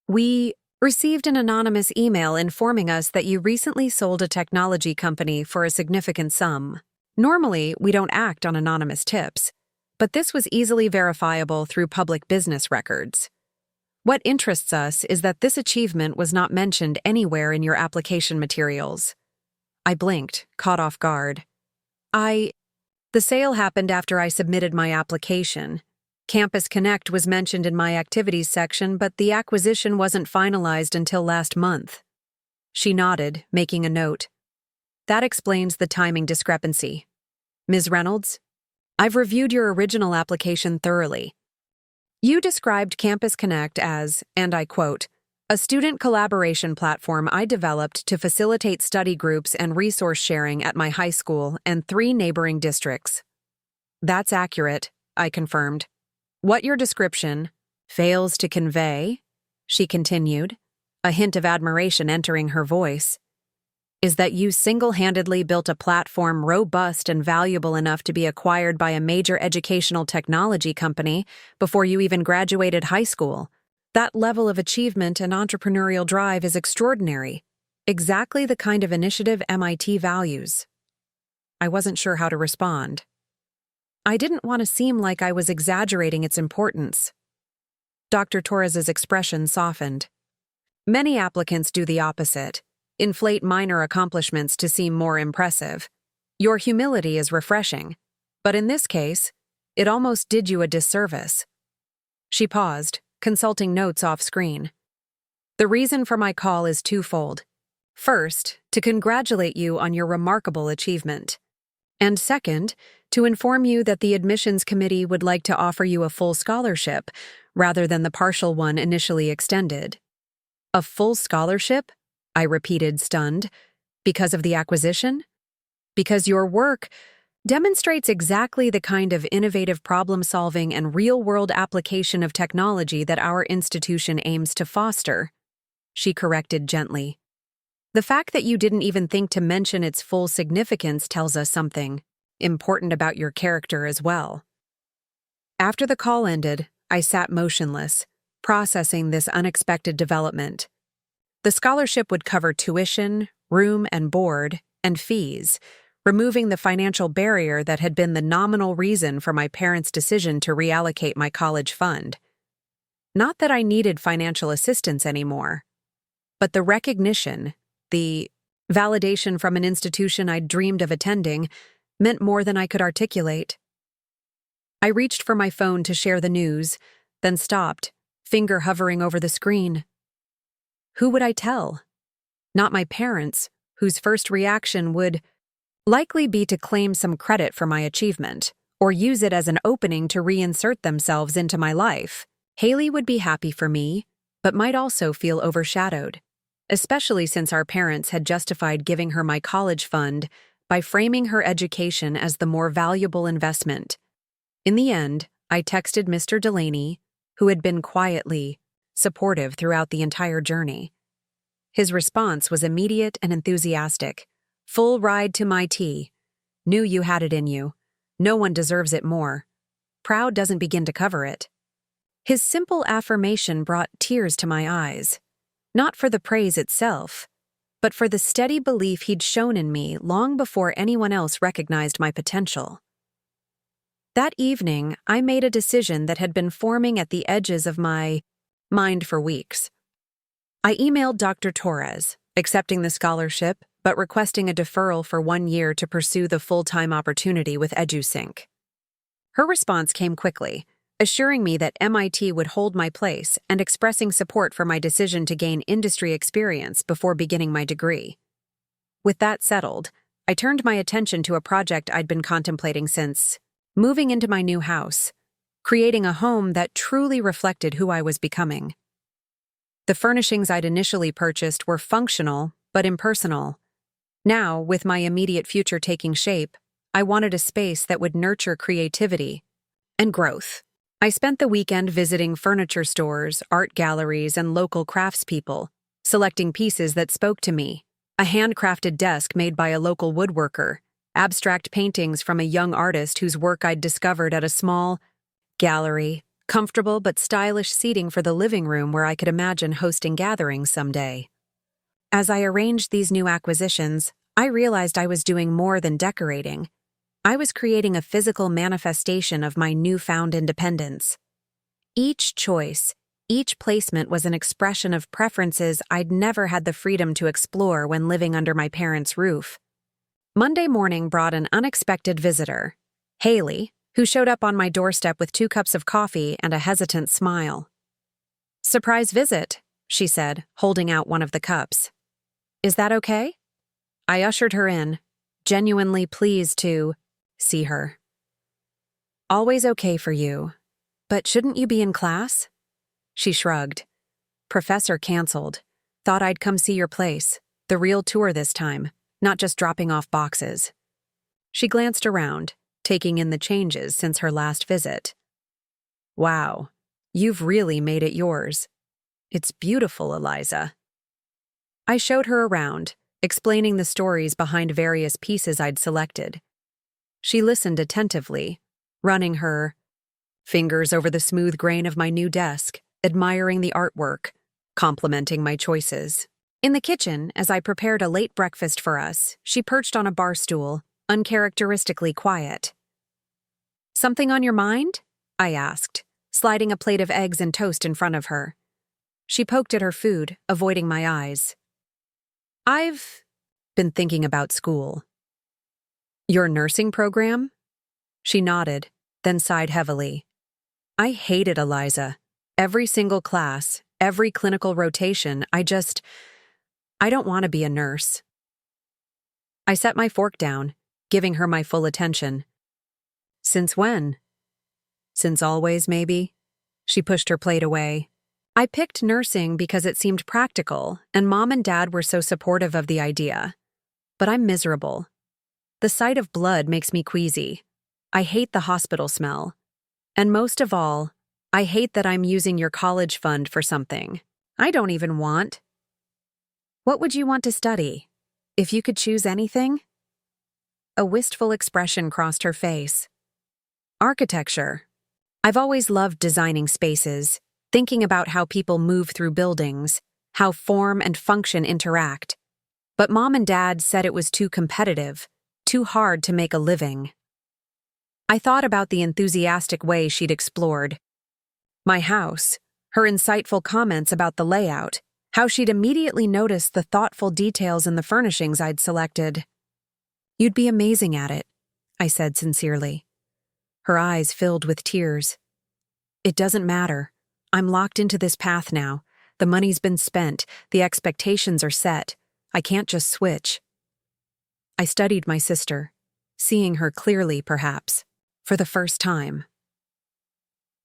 "We received an anonymous email informing us that you recently sold a technology company for a significant sum. Normally, we don't act on anonymous tips, but this was easily verifiable through public business records. What interests us is that this achievement was not mentioned anywhere in your application materials." I blinked, caught off guard. The sale happened after I submitted my application. Campus Connect was mentioned in my activities section, but the acquisition wasn't finalized until last month." She nodded, making a note. "That explains the timing discrepancy. Ms. Reynolds, I've reviewed your original application thoroughly. You described Campus Connect as, and I quote, a student collaboration platform I developed to facilitate study groups and resource sharing at my high school and 3 neighboring districts." "That's accurate," I confirmed. "What your description fails to convey," she continued, a hint of admiration entering her voice, "is that you single-handedly built a platform robust and valuable enough to be acquired by a major educational technology company before you even graduated high school. That level of achievement and entrepreneurial drive is extraordinary. Exactly the kind of initiative MIT values." I wasn't sure how to respond. I didn't want to seem like I was exaggerating its importance. Dr. Torres's expression softened. "Many applicants do the opposite, inflate minor accomplishments to seem more impressive. Your humility is refreshing, but in this case, it almost did you a disservice." She paused, consulting notes off screen. "The reason for my call is twofold. First, to congratulate you on your remarkable achievement. And second, to inform you that the admissions committee would like to offer you a full scholarship, rather than the partial one initially extended." "A full scholarship?" I repeated, stunned. "Because of the acquisition?" "Because your work demonstrates exactly the kind of innovative problem-solving and real-world application of technology that our institution aims to foster," she corrected gently. "The fact that you didn't even think to mention its full significance tells us something important about your character as well." After the call ended, I sat motionless, processing this unexpected development. The scholarship would cover tuition, room and board, and fees, removing the financial barrier that had been the nominal reason for my parents' decision to reallocate my college fund. Not that I needed financial assistance anymore, but the recognition, the validation from an institution I'd dreamed of attending, meant more than I could articulate. I reached for my phone to share the news, then stopped, finger hovering over the screen. Who would I tell? Not my parents, whose first reaction would likely be to claim some credit for my achievement, or use it as an opening to reinsert themselves into my life. Haley would be happy for me, but might also feel overshadowed, especially since our parents had justified giving her my college fund by framing her education as the more valuable investment. In the end, I texted Mr. Delaney, who had been quietly supportive throughout the entire journey. His response was immediate and enthusiastic. "Full ride to my tea. Knew you had it in you. No one deserves it more. Proud doesn't begin to cover it." His simple affirmation brought tears to my eyes, not for the praise itself, but for the steady belief he'd shown in me long before anyone else recognized my potential. That evening, I made a decision that had been forming at the edges of my mind for weeks. I emailed Dr. Torres, accepting the scholarship, but requesting a deferral for 1 year to pursue the full-time opportunity with EduSync. Her response came quickly, assuring me that MIT would hold my place and expressing support for my decision to gain industry experience before beginning my degree. With that settled, I turned my attention to a project I'd been contemplating since moving into my new house. creating a home that truly reflected who I was becoming. The furnishings I'd initially purchased were functional but impersonal. Now, with my immediate future taking shape, I wanted a space that would nurture creativity and growth. I spent the weekend visiting furniture stores, art galleries, and local craftspeople, selecting pieces that spoke to me. A handcrafted desk made by a local woodworker, abstract paintings from a young artist whose work I'd discovered at a small gallery, comfortable but stylish seating for the living room where I could imagine hosting gatherings someday. As I arranged these new acquisitions, I realized I was doing more than decorating. I was creating a physical manifestation of my newfound independence. Each choice, each placement was an expression of preferences I'd never had the freedom to explore when living under my parents' roof. Monday morning brought an unexpected visitor, Haley, who showed up on my doorstep with 2 cups of coffee and a hesitant smile. "Surprise visit," she said, holding out one of the cups. "Is that okay?" I ushered her in, genuinely pleased to see her. "Always okay for you. But shouldn't you be in class?" She shrugged. "Professor canceled. Thought I'd come see your place. The real tour this time, not just dropping off boxes." She glanced around, taking in the changes since her last visit. "Wow, you've really made it yours. It's beautiful, Eliza." I showed her around, explaining the stories behind various pieces I'd selected. She listened attentively, running her fingers over the smooth grain of my new desk, admiring the artwork, complimenting my choices. In the kitchen, as I prepared a late breakfast for us, she perched on a bar stool, uncharacteristically quiet. "Something on your mind?" I asked, sliding a plate of eggs and toast in front of her. She poked at her food, avoiding my eyes. "I've been thinking about school." "Your nursing program?" She nodded, then sighed heavily. "I hated Eliza. Every single class, every clinical rotation, I don't want to be a nurse." I set my fork down, giving her my full attention. "Since when?" "Since always, maybe?" She pushed her plate away. "I picked nursing because it seemed practical, and Mom and Dad were so supportive of the idea. But I'm miserable. The sight of blood makes me queasy. I hate the hospital smell. And most of all, I hate that I'm using your college fund for something I don't even want." "What would you want to study? If you could choose anything?" A wistful expression crossed her face. "Architecture. I've always loved designing spaces, thinking about how people move through buildings, how form and function interact. But Mom and Dad said it was too competitive, too hard to make a living." I thought about the enthusiastic way she'd explored my house, her insightful comments about the layout, how she'd immediately noticed the thoughtful details in the furnishings I'd selected. "You'd be amazing at it," I said sincerely. Her eyes filled with tears. "It doesn't matter. I'm locked into this path now. The money's been spent, the expectations are set. I can't just switch." I studied my sister, seeing her clearly, perhaps, for the first time.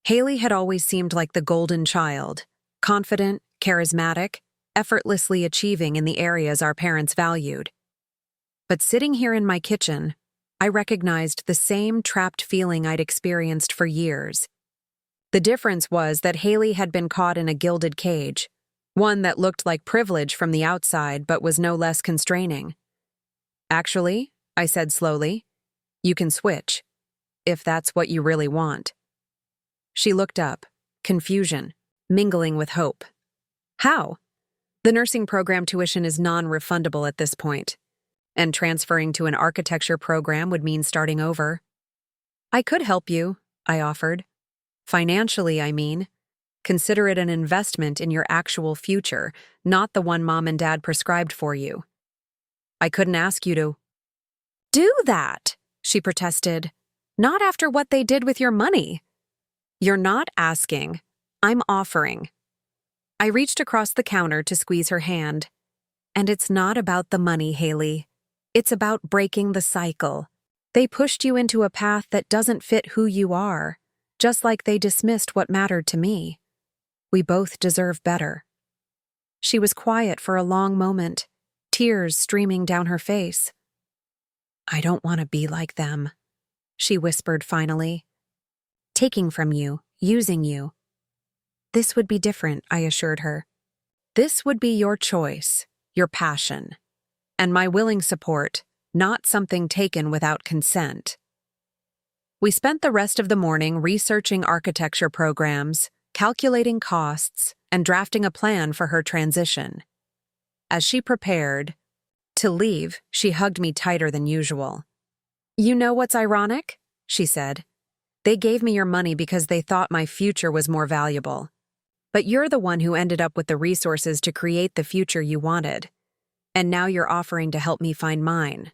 Haley had always seemed like the golden child, confident, charismatic, effortlessly achieving in the areas our parents valued. But sitting here in my kitchen, I recognized the same trapped feeling I'd experienced for years. The difference was that Haley had been caught in a gilded cage, one that looked like privilege from the outside but was no less constraining. "Actually," I said slowly, "you can switch, if that's what you really want." She looked up, confusion, mingling with hope. "How?" "The nursing program tuition is non-refundable at this point, and transferring to an architecture program would mean starting over." "I could help you," I offered. "Financially, I mean. Consider it an investment in your actual future, not the one Mom and Dad prescribed for you." "I couldn't ask you to." "Do that," she protested. "Not after what they did with your money." "You're not asking. I'm offering." I reached across the counter to squeeze her hand. "And it's not about the money, Haley. It's about breaking the cycle. They pushed you into a path that doesn't fit who you are. just like they dismissed what mattered to me. We both deserve better. She was quiet for a long moment, tears streaming down her face. I don't want to be like them, she whispered finally. Taking from you, using you. This would be different, I assured her. This would be your choice, your passion, and my willing support, not something taken without consent. We spent the rest of the morning researching architecture programs, calculating costs, and drafting a plan for her transition. As she prepared to leave, she hugged me tighter than usual. You know what's ironic? She said. They gave me your money because they thought my future was more valuable. But you're the one who ended up with the resources to create the future you wanted. And now you're offering to help me find mine.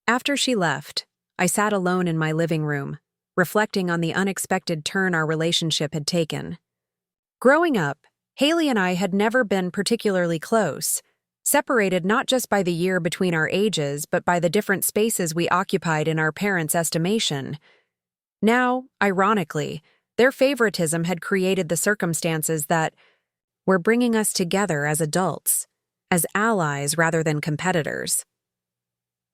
After she left, I sat alone in my living room, reflecting on the unexpected turn our relationship had taken. Growing up, Haley and I had never been particularly close, separated not just by the year between our ages, but by the different spaces we occupied in our parents' estimation. Now, ironically, their favoritism had created the circumstances that were bringing us together as adults, as allies rather than competitors.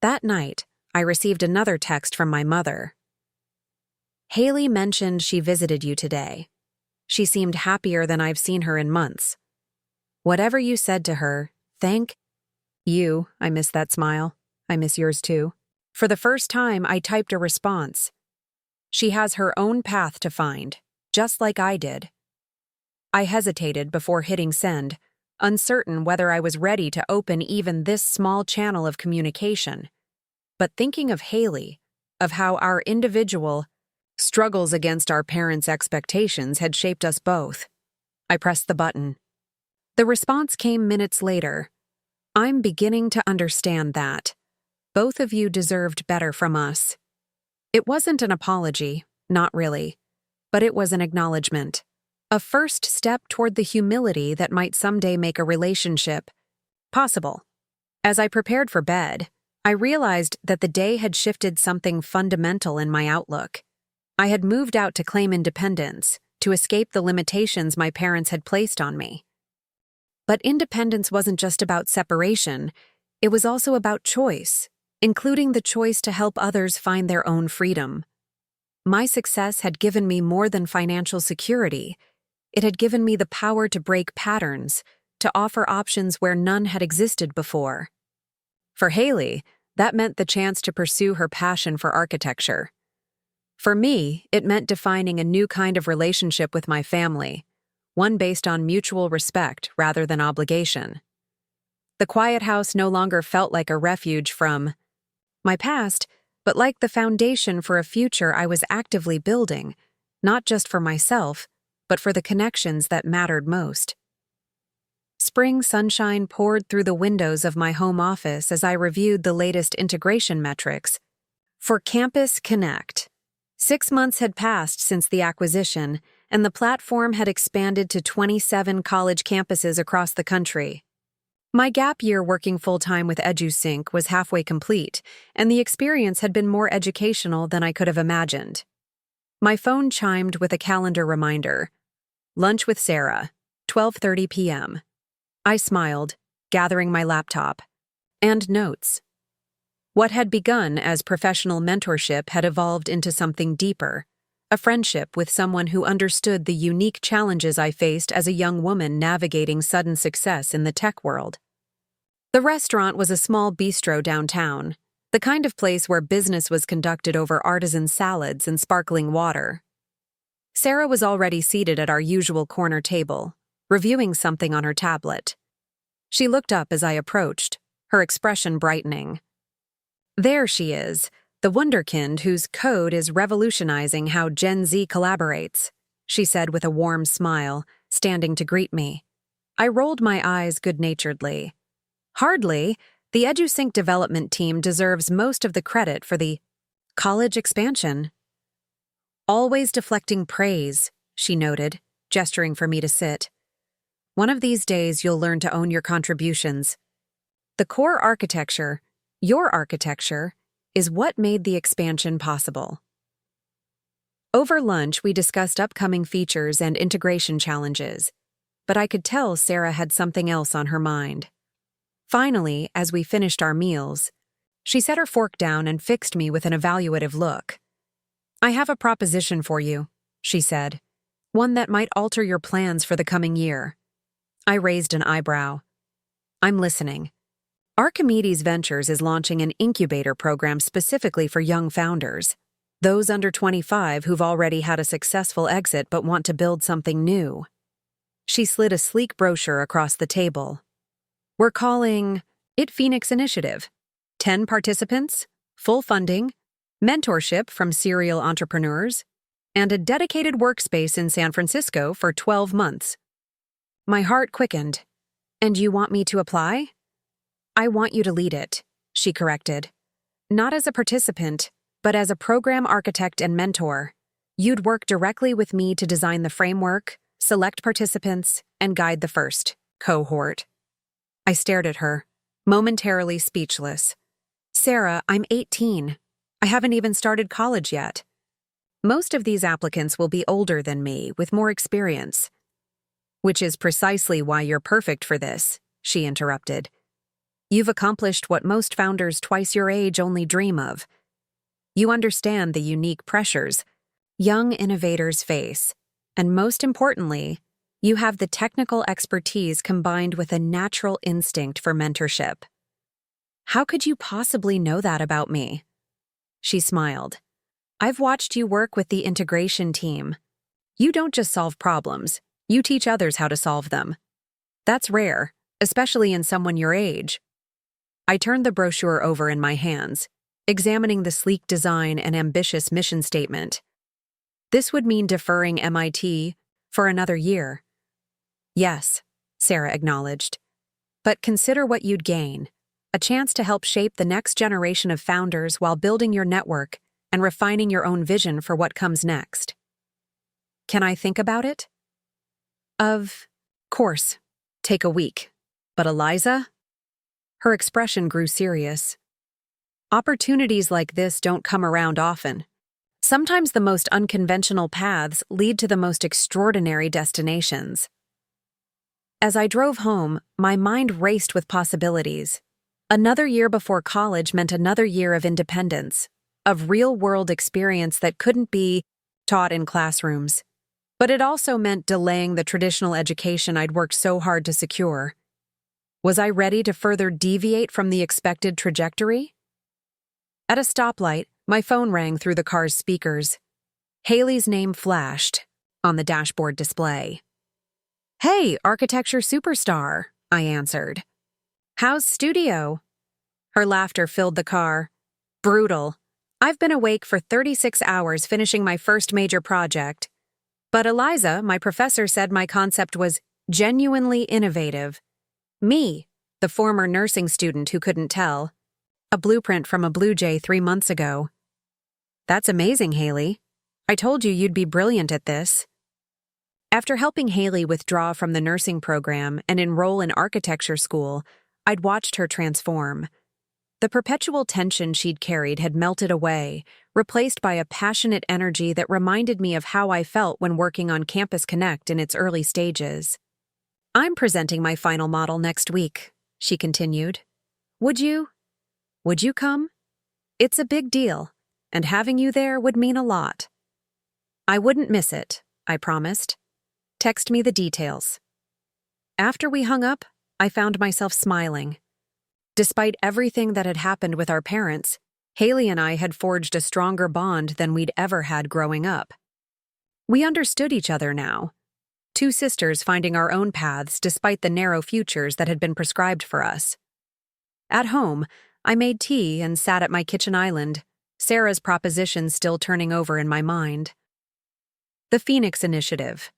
That night, I received another text from my mother. Haley mentioned she visited you today. She seemed happier than I've seen her in months. Whatever you said to her, thank you. I miss that smile. I miss yours too. For the first time, I typed a response. She has her own path to find, just like I did. I hesitated before hitting send, uncertain whether I was ready to open even this small channel of communication. But thinking of Haley, of how our individual struggles against our parents' expectations had shaped us both, I pressed the button. The response came minutes later. I'm beginning to understand that. Both of you deserved better from us. It wasn't an apology, not really, but it was an acknowledgement. A first step toward the humility that might someday make a relationship possible. As I prepared for bed, I realized that the day had shifted something fundamental in my outlook. I had moved out to claim independence, to escape the limitations my parents had placed on me. But independence wasn't just about separation, it was also about choice, including the choice to help others find their own freedom. My success had given me more than financial security. It had given me the power to break patterns, to offer options where none had existed before. For Haley, that meant the chance to pursue her passion for architecture. For me, it meant defining a new kind of relationship with my family, one based on mutual respect rather than obligation. The quiet house no longer felt like a refuge from my past, but like the foundation for a future I was actively building, not just for myself, but for the connections that mattered most. Spring sunshine poured through the windows of my home office as I reviewed the latest integration metrics. For Campus Connect, 6 months had passed since the acquisition, and the platform had expanded to 27 college campuses across the country. My gap year working full-time with EduSync was halfway complete, and the experience had been more educational than I could have imagined. My phone chimed with a calendar reminder. Lunch with Sarah, 12:30 p.m. I smiled, gathering my laptop. And notes. What had begun as professional mentorship had evolved into something deeper, a friendship with someone who understood the unique challenges I faced as a young woman navigating sudden success in the tech world. The restaurant was a small bistro downtown, the kind of place where business was conducted over artisan salads and sparkling water. Sarah was already seated at our usual corner table, reviewing something on her tablet. She looked up as I approached, her expression brightening. There she is, the wunderkind whose code is revolutionizing how Gen Z collaborates, she said with a warm smile, standing to greet me. I rolled my eyes good-naturedly. Hardly. The EduSync development team deserves most of the credit for the college expansion. Always deflecting praise, she noted, gesturing for me to sit. One of these days you'll learn to own your contributions. The core architecture, your architecture, is what made the expansion possible. Over lunch, we discussed upcoming features and integration challenges, but I could tell Sarah had something else on her mind. Finally, as we finished our meals, she set her fork down and fixed me with an evaluative look. "I have a proposition for you," she said, "one that might alter your plans for the coming year." I raised an eyebrow. "I'm listening." Archimedes Ventures is launching an incubator program specifically for young founders, those under 25 who've already had a successful exit but want to build something new. She slid a sleek brochure across the table. "We're calling it Phoenix Initiative. 10 participants, full funding, mentorship from serial entrepreneurs, and a dedicated workspace in San Francisco for 12 months. My heart quickened. "And you want me to apply?" "I want you to lead it," she corrected. "Not as a participant, but as a program architect and mentor. You'd work directly with me to design the framework, select participants, and guide the first cohort." I stared at her, momentarily speechless. "Sarah, I'm 18. I haven't even started college yet. Most of these applicants will be older than me, with more experience." "Which is precisely why you're perfect for this," she interrupted. "You've accomplished what most founders twice your age only dream of. You understand the unique pressures young innovators face, and most importantly, you have the technical expertise combined with a natural instinct for mentorship." "How could you possibly know that about me?" She smiled. "I've watched you work with the integration team. You don't just solve problems, you teach others how to solve them. That's rare, especially in someone your age." I turned the brochure over in my hands, examining the sleek design and ambitious mission statement. "This would mean deferring MIT for another year." "Yes," Sarah acknowledged. "But consider what you'd gain. A chance to help shape the next generation of founders while building your network and refining your own vision for what comes next." "Can I think about it?" "Of course. Take a week. But Eliza?" Her expression grew serious. "Opportunities like this don't come around often. Sometimes the most unconventional paths lead to the most extraordinary destinations." As I drove home, my mind raced with possibilities. Another year before college meant another year of independence, of real-world experience that couldn't be taught in classrooms. But it also meant delaying the traditional education I'd worked so hard to secure. Was I ready to further deviate from the expected trajectory? At a stoplight, my phone rang through the car's speakers. Haley's name flashed on the dashboard display. "Hey, architecture superstar," I answered. "How's studio?" Her laughter filled the car. "Brutal. I've been awake for 36 hours finishing my first major project. But Eliza, my professor, said my concept was genuinely innovative. Me, the former nursing student who couldn't tell. A blueprint from a Blue Jay 3 months ago." "That's amazing, Haley. I told you you'd be brilliant at this." After helping Haley withdraw from the nursing program and enroll in architecture school, I'd watched her transform. The perpetual tension she'd carried had melted away, replaced by a passionate energy that reminded me of how I felt when working on Campus Connect in its early stages. "I'm presenting my final model next week," she continued. Would you come? It's a big deal, and having you there would mean a lot." "I wouldn't miss it," I promised. "Text me the details." After we hung up, I found myself smiling. Despite everything that had happened with our parents, Haley and I had forged a stronger bond than we'd ever had growing up. We understood each other now. Two sisters finding our own paths despite the narrow futures that had been prescribed for us. At home, I made tea and sat at my kitchen island, Sarah's proposition still turning over in my mind. The Phoenix Initiative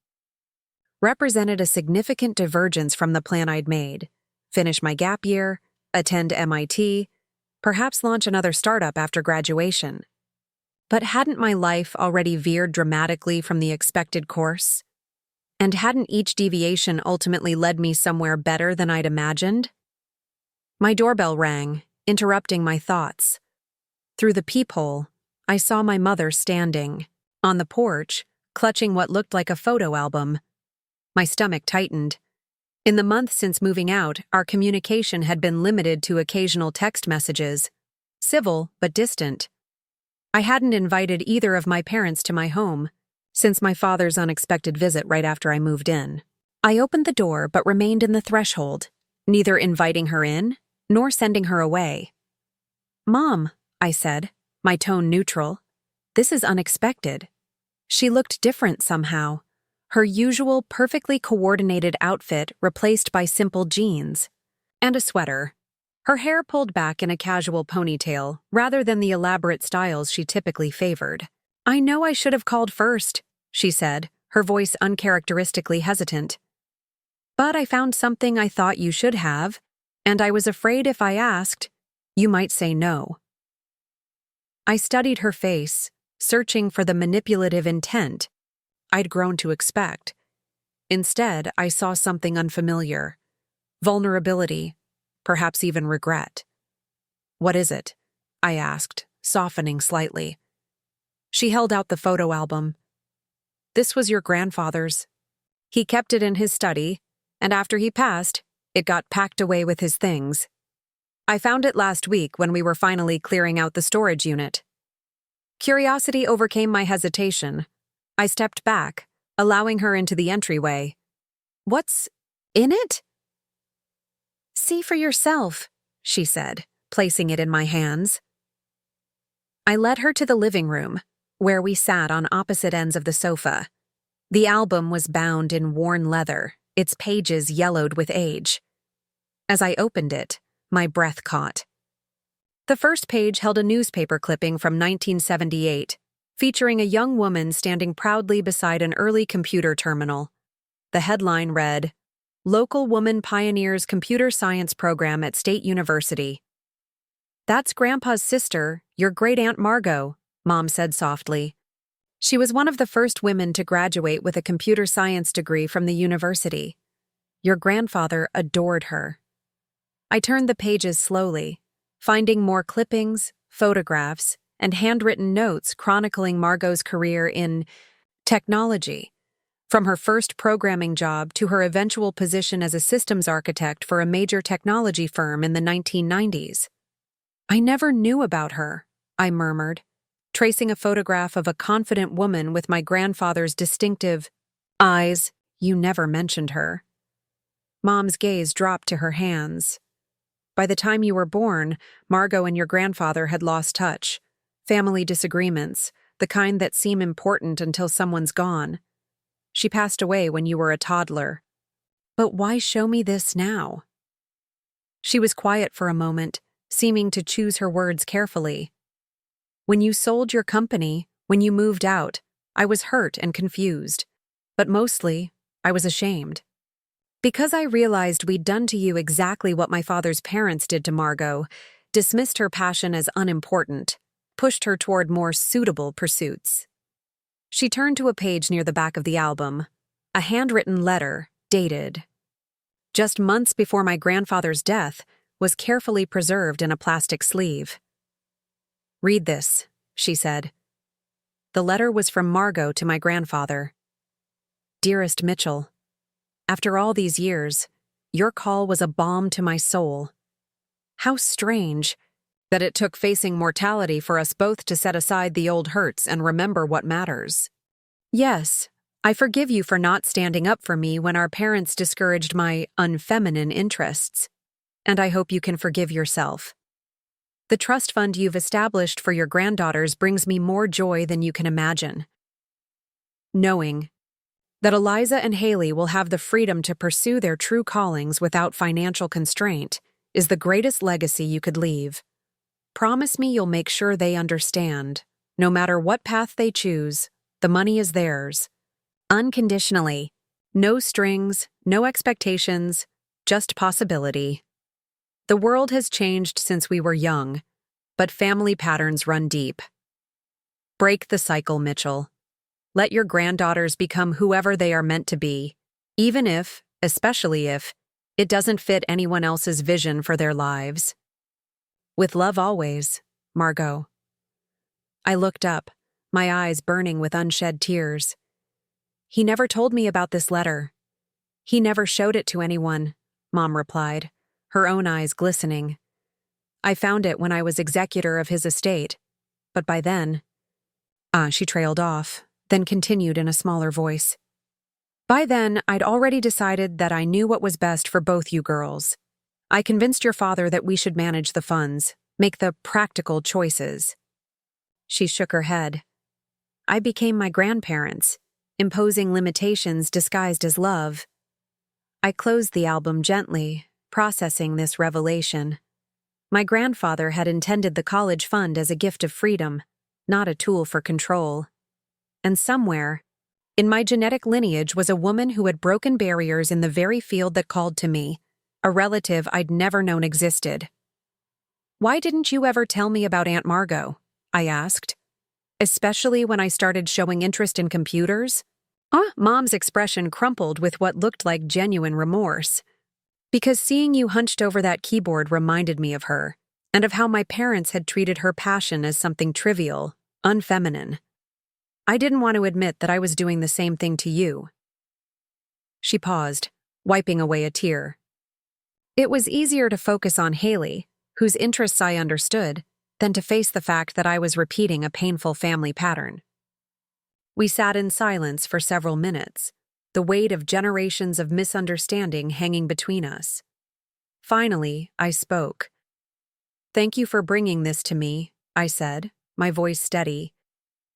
represented a significant divergence from the plan I'd made. Finish my gap year, attend MIT, perhaps launch another startup after graduation. But hadn't my life already veered dramatically from the expected course? And hadn't each deviation ultimately led me somewhere better than I'd imagined? My doorbell rang, interrupting my thoughts. Through the peephole, I saw my mother standing, on the porch, clutching what looked like a photo album. My stomach tightened. In the month since moving out, our communication had been limited to occasional text messages, civil but distant. I hadn't invited either of my parents to my home, since my father's unexpected visit right after I moved in. I opened the door but remained in the threshold, neither inviting her in nor sending her away. "Mom," I said, my tone neutral, "this is unexpected." She looked different somehow. Her usual perfectly coordinated outfit replaced by simple jeans and a sweater. Her hair pulled back in a casual ponytail rather than the elaborate styles she typically favored. "I know I should have called first," she said, her voice uncharacteristically hesitant. "But I found something I thought you should have, and I was afraid if I asked, you might say no." I studied her face, searching for the manipulative intent I'd grown to expect. Instead, I saw something unfamiliar. Vulnerability, perhaps even regret. "What is it?" I asked, softening slightly. She held out the photo album. "This was your grandfather's. He kept it in his study, and after he passed, it got packed away with his things. I found it last week when we were finally clearing out the storage unit." Curiosity overcame my hesitation. I stepped back, allowing her into the entryway. "What's in it?" "See for yourself," she said, placing it in my hands. I led her to the living room, where we sat on opposite ends of the sofa. The album was bound in worn leather, its pages yellowed with age. As I opened it, my breath caught. The first page held a newspaper clipping from 1978, featuring a young woman standing proudly beside an early computer terminal. The headline read, "Local Woman Pioneers Computer Science Program at State University." "That's Grandpa's sister, your great-aunt Margot," Mom said softly. "She was one of the first women to graduate with a computer science degree from the university. Your grandfather adored her." I turned the pages slowly, finding more clippings, photographs, and handwritten notes chronicling Margot's career in technology, from her first programming job to her eventual position as a systems architect for a major technology firm in the 1990s. "I never knew about her," I murmured, tracing a photograph of a confident woman with my grandfather's distinctive eyes. "You never mentioned her." Mom's gaze dropped to her hands. "By the time you were born, Margot and your grandfather had lost touch. Family disagreements, the kind that seem important until someone's gone. She passed away when you were a toddler." "But why show me this now?" She was quiet for a moment, seeming to choose her words carefully. "When you sold your company, when you moved out, I was hurt and confused. But mostly, I was ashamed. Because I realized we'd done to you exactly what my father's parents did to Margot, dismissed her passion as unimportant, pushed her toward more suitable pursuits." She turned to a page near the back of the album, a handwritten letter, dated. Just months before my grandfather's death, was carefully preserved in a plastic sleeve. "Read this," she said. The letter was from Margot to my grandfather. "Dearest Mitchell, after all these years, your call was a balm to my soul. How strange that it took facing mortality for us both to set aside the old hurts and remember what matters. Yes, I forgive you for not standing up for me when our parents discouraged my unfeminine interests, and I hope you can forgive yourself. The trust fund you've established for your granddaughters brings me more joy than you can imagine. Knowing that Eliza and Haley will have the freedom to pursue their true callings without financial constraint is the greatest legacy you could leave. Promise me you'll make sure they understand. No matter what path they choose, the money is theirs. Unconditionally. No strings, no expectations, just possibility. The world has changed since we were young, but family patterns run deep. Break the cycle, Mitchell. Let your granddaughters become whoever they are meant to be, even if, especially if, it doesn't fit anyone else's vision for their lives. With love always, Margot." I looked up, my eyes burning with unshed tears. "He never told me about this letter. He never showed it to anyone," Mom replied, her own eyes glistening. "I found it when I was executor of his estate, but by then—" she trailed off, then continued in a smaller voice. "By then, I'd already decided that I knew what was best for both you girls. I convinced your father that we should manage the funds, make the practical choices." She shook her head. "I became my grandparents, imposing limitations disguised as love." I closed the album gently, processing this revelation. My grandfather had intended the college fund as a gift of freedom, not a tool for control. And somewhere, in my genetic lineage was a woman who had broken barriers in the very field that called to me, a relative I'd never known existed. "Why didn't you ever tell me about Aunt Margot?" I asked. "Especially when I started showing interest in computers?" Mom's expression crumpled with what looked like genuine remorse. "Because seeing you hunched over that keyboard reminded me of her, and of how my parents had treated her passion as something trivial, unfeminine. I didn't want to admit that I was doing the same thing to you." She paused, wiping away a tear. It was easier to focus on Haley, whose interests I understood, than to face the fact that I was repeating a painful family pattern. We sat in silence for several minutes, the weight of generations of misunderstanding hanging between us. Finally, I spoke. "Thank you for bringing this to me," I said, my voice steady.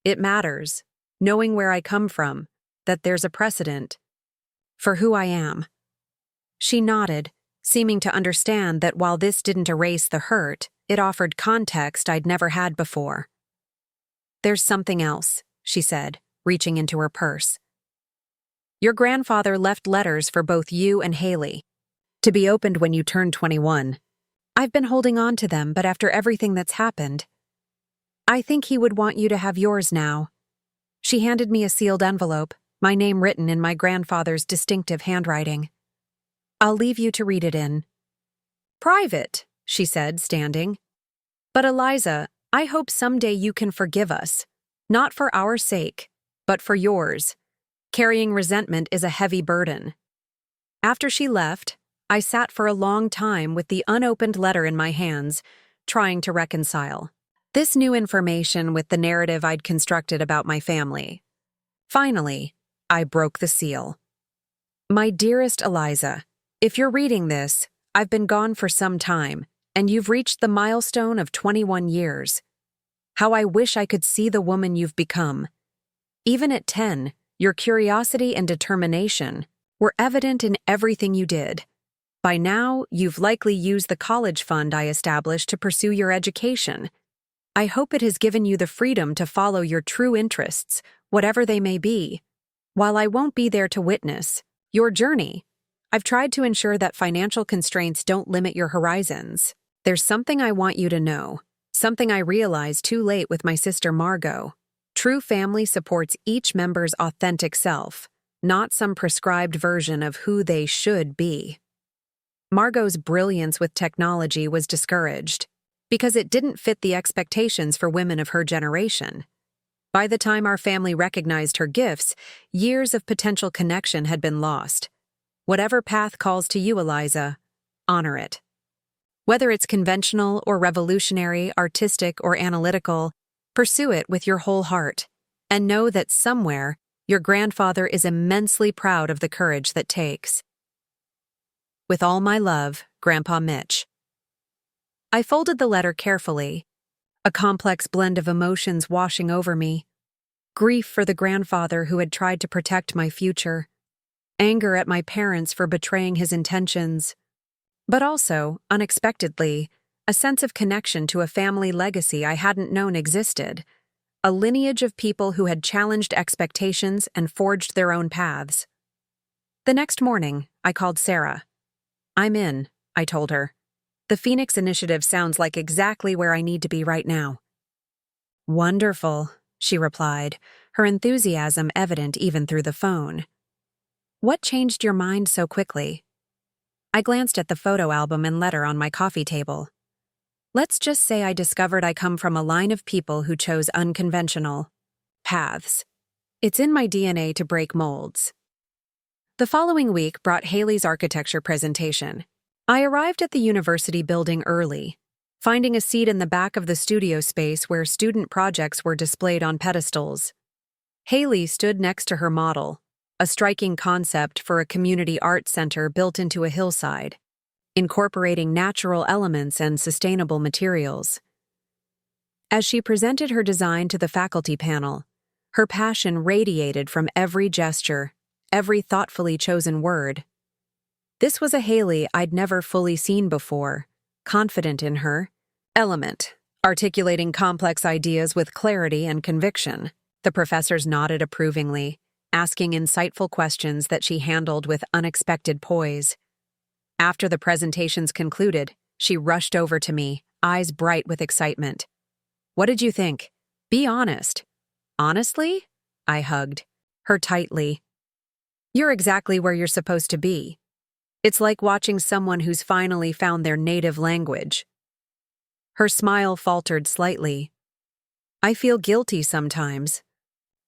"It matters, knowing where I come from, that there's a precedent for who I am." She nodded, seeming to understand that while this didn't erase the hurt, it offered context I'd never had before. "There's something else," she said, reaching into her purse. "Your grandfather left letters for both you and Haley, to be opened when you turned 21. I've been holding on to them, but after everything that's happened, I think he would want you to have yours now." She handed me a sealed envelope, my name written in my grandfather's distinctive handwriting. "I'll leave you to read it in." "Private," she said, standing. "But Eliza, I hope someday you can forgive us, not for our sake, but for yours. Carrying resentment is a heavy burden." After she left, I sat for a long time with the unopened letter in my hands, trying to reconcile this new information with the narrative I'd constructed about my family. Finally, I broke the seal. "My dearest Eliza, if you're reading this, I've been gone for some time, and you've reached the milestone of 21 years. How I wish I could see the woman you've become. Even at 10, your curiosity and determination were evident in everything you did. By now, you've likely used the college fund I established to pursue your education. I hope it has given you the freedom to follow your true interests, whatever they may be. While I won't be there to witness your journey, I've tried to ensure that financial constraints don't limit your horizons. There's something I want you to know, something I realized too late with my sister Margot. True family supports each member's authentic self, not some prescribed version of who they should be." Margot's brilliance with technology was discouraged, because it didn't fit the expectations for women of her generation. By the time our family recognized her gifts, years of potential connection had been lost. Whatever path calls to you, Eliza, honor it. Whether it's conventional or revolutionary, artistic or analytical, pursue it with your whole heart, and know that somewhere, your grandfather is immensely proud of the courage that takes. With all my love, Grandpa Mitch. I folded the letter carefully, a complex blend of emotions washing over me. Grief for the grandfather who had tried to protect my future, anger at my parents for betraying his intentions, but also, unexpectedly, a sense of connection to a family legacy I hadn't known existed, a lineage of people who had challenged expectations and forged their own paths. The next morning, I called Sarah. "I'm in," I told her. "The Phoenix Initiative sounds like exactly where I need to be right now." "Wonderful," she replied, her enthusiasm evident even through the phone. "What changed your mind so quickly?" I glanced at the photo album and letter on my coffee table. Let's just say I discovered I come from a line of people who chose unconventional, paths. It's in my DNA to break molds. The following week brought Haley's architecture presentation. I arrived at the university building early, finding a seat in the back of the studio space where student projects were displayed on pedestals. Haley stood next to her model, a striking concept for a community art center built into a hillside, incorporating natural elements and sustainable materials. As she presented her design to the faculty panel, her passion radiated from every gesture, every thoughtfully chosen word. This was a Haley I'd never fully seen before, confident in her element, articulating complex ideas with clarity and conviction. The professors nodded approvingly, asking insightful questions that she handled with unexpected poise. After the presentations concluded, she rushed over to me, eyes bright with excitement. "What did you think? Be honest." "Honestly?" I hugged her tightly. "You're exactly where you're supposed to be. It's like watching someone who's finally found their native language." Her smile faltered slightly. "I feel guilty sometimes.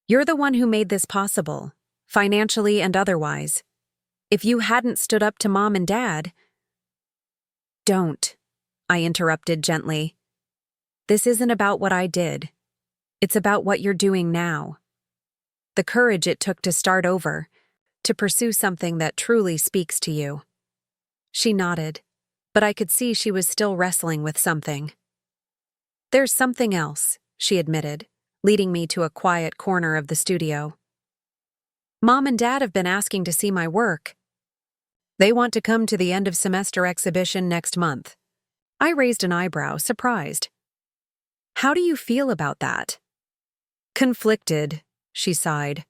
You're the one who made this possible, financially and otherwise. If you hadn't stood up to Mom and Dad—" "Don't," I interrupted gently. "This isn't about what I did. It's about what you're doing now. The courage it took to start over, to pursue something that truly speaks to you." She nodded, but I could see she was still wrestling with something. "There's something else," she admitted, leading me to a quiet corner of the studio. "Mom and Dad have been asking to see my work. They want to come to the end-of-semester exhibition next month." I raised an eyebrow, surprised. "How do you feel about that?" "Conflicted," she sighed.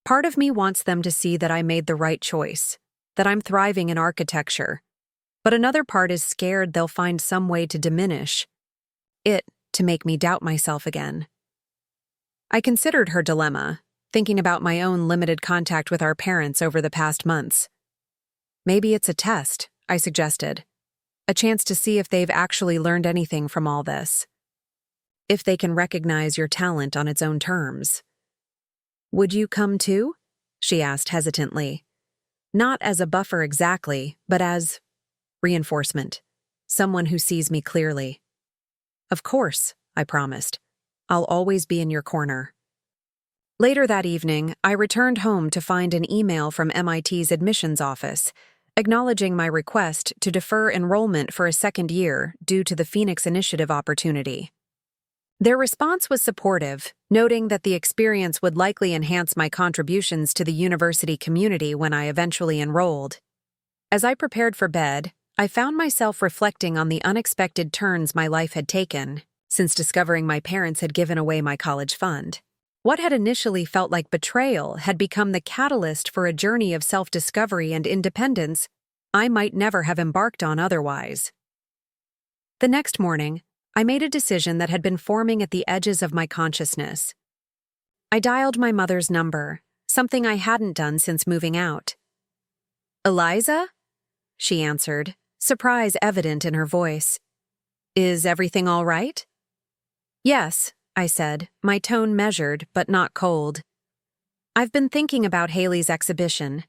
"Part of me wants them to see that I made the right choice, that I'm thriving in architecture. But another part is scared they'll find some way to diminish it, to make me doubt myself again." I considered her dilemma, thinking about my own limited contact with our parents over the past months. "Maybe it's a test," I suggested. "A chance to see if they've actually learned anything from all this. If they can recognize your talent on its own terms." "Would you come too?" she asked hesitantly. "Not as a buffer exactly, but as reinforcement. Someone who sees me clearly." "Of course," I promised. "I'll always be in your corner." Later that evening, I returned home to find an email from MIT's admissions office, acknowledging my request to defer enrollment for a second year due to the Phoenix Initiative opportunity. Their response was supportive, noting that the experience would likely enhance my contributions to the university community when I eventually enrolled. As I prepared for bed, I found myself reflecting on the unexpected turns my life had taken since discovering my parents had given away my college fund. What had initially felt like betrayal had become the catalyst for a journey of self-discovery and independence I might never have embarked on otherwise. The next morning, I made a decision that had been forming at the edges of my consciousness. I dialed my mother's number, something I hadn't done since moving out. "Eliza?" she answered, surprise evident in her voice. "Is everything all right?" "Yes," I said, my tone measured but not cold. "I've been thinking about Haley's exhibition.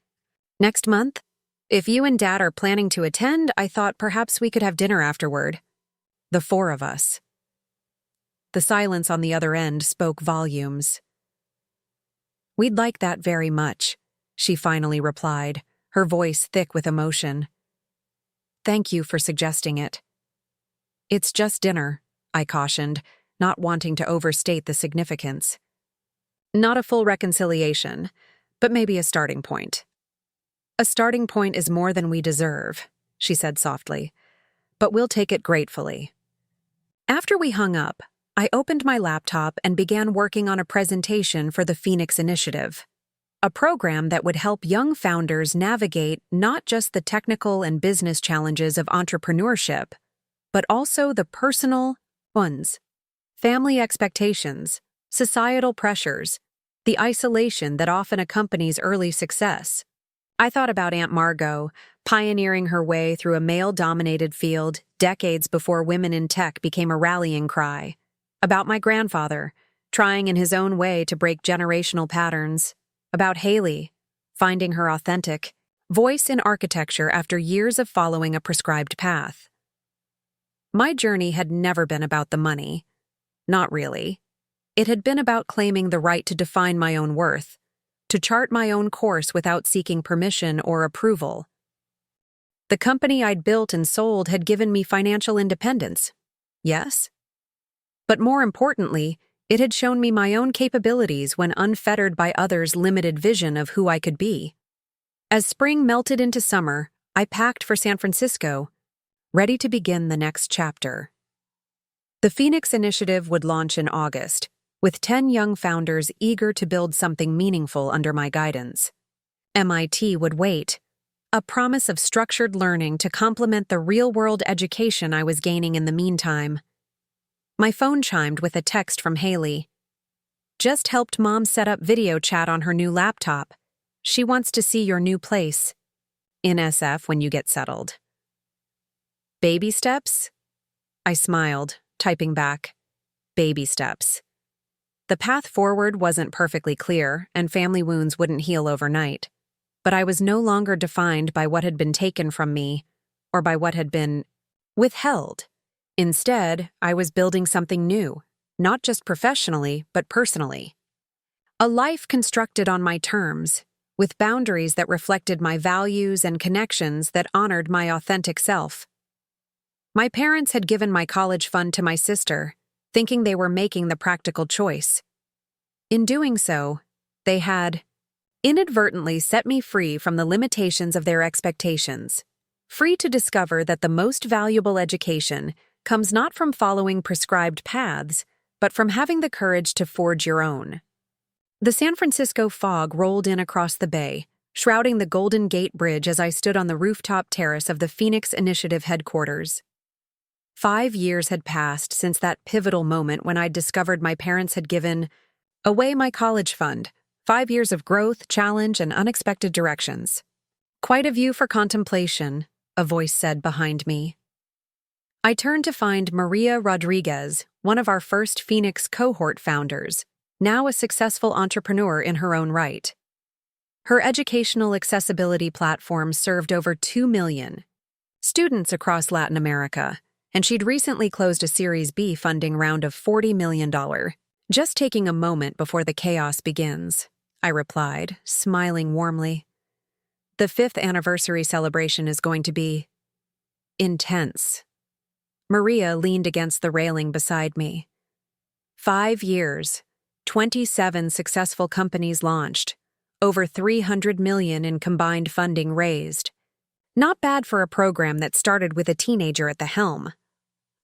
Next month? If you and Dad are planning to attend, I thought perhaps we could have dinner afterward. The four of us." The silence on the other end spoke volumes. "We'd like that very much," she finally replied, her voice thick with emotion. "Thank you for suggesting it." "It's just dinner," I cautioned, not wanting to overstate the significance. "Not a full reconciliation, but maybe a starting point." "A starting point is more than we deserve," she said softly, "but we'll take it gratefully." After we hung up, I opened my laptop and began working on a presentation for the Phoenix Initiative, a program that would help young founders navigate not just the technical and business challenges of entrepreneurship, but also the personal ones, family expectations, societal pressures, the isolation that often accompanies early success. I thought about Aunt Margot, pioneering her way through a male-dominated field decades before women in tech became a rallying cry. About my grandfather, trying in his own way to break generational patterns. About Haley, finding her authentic voice in architecture after years of following a prescribed path. My journey had never been about the money. Not really. It had been about claiming the right to define my own worth, to chart my own course without seeking permission or approval. The company I'd built and sold had given me financial independence. Yes? But more importantly, it had shown me my own capabilities when unfettered by others' limited vision of who I could be. As spring melted into summer, I packed for San Francisco, ready to begin the next chapter. The Phoenix Initiative would launch in August, with 10 young founders eager to build something meaningful under my guidance. MIT would wait, a promise of structured learning to complement the real-world education I was gaining in the meantime. My phone chimed with a text from Haley. Just helped Mom set up video chat on her new laptop. She wants to see your new place. In SF when you get settled. Baby steps? I smiled, typing back. Baby steps. The path forward wasn't perfectly clear, and family wounds wouldn't heal overnight. But I was no longer defined by what had been taken from me, or by what had been withheld. Instead, I was building something new, not just professionally, but personally. A life constructed on my terms, with boundaries that reflected my values and connections that honored my authentic self. My parents had given my college fund to my sister, thinking they were making the practical choice. In doing so, they had inadvertently set me free from the limitations of their expectations, free to discover that the most valuable education comes not from following prescribed paths, but from having the courage to forge your own. The San Francisco fog rolled in across the bay, shrouding the Golden Gate Bridge as I stood on the rooftop terrace of the Phoenix Initiative headquarters. 5 years had passed since that pivotal moment when I'd discovered my parents had given away my college fund, 5 years of growth, challenge, and unexpected directions. Quite a view for contemplation, a voice said behind me. I turned to find Maria Rodriguez, one of our first Phoenix cohort founders, now a successful entrepreneur in her own right. Her educational accessibility platform served over 2 million students across Latin America, and she'd recently closed a Series B funding round of $40 million. Just taking a moment before the chaos begins, I replied, smiling warmly. The 5th anniversary celebration is going to be intense. Maria leaned against the railing beside me. 5 years, 27 successful companies launched, over $300 million in combined funding raised. Not bad for a program that started with a teenager at the helm.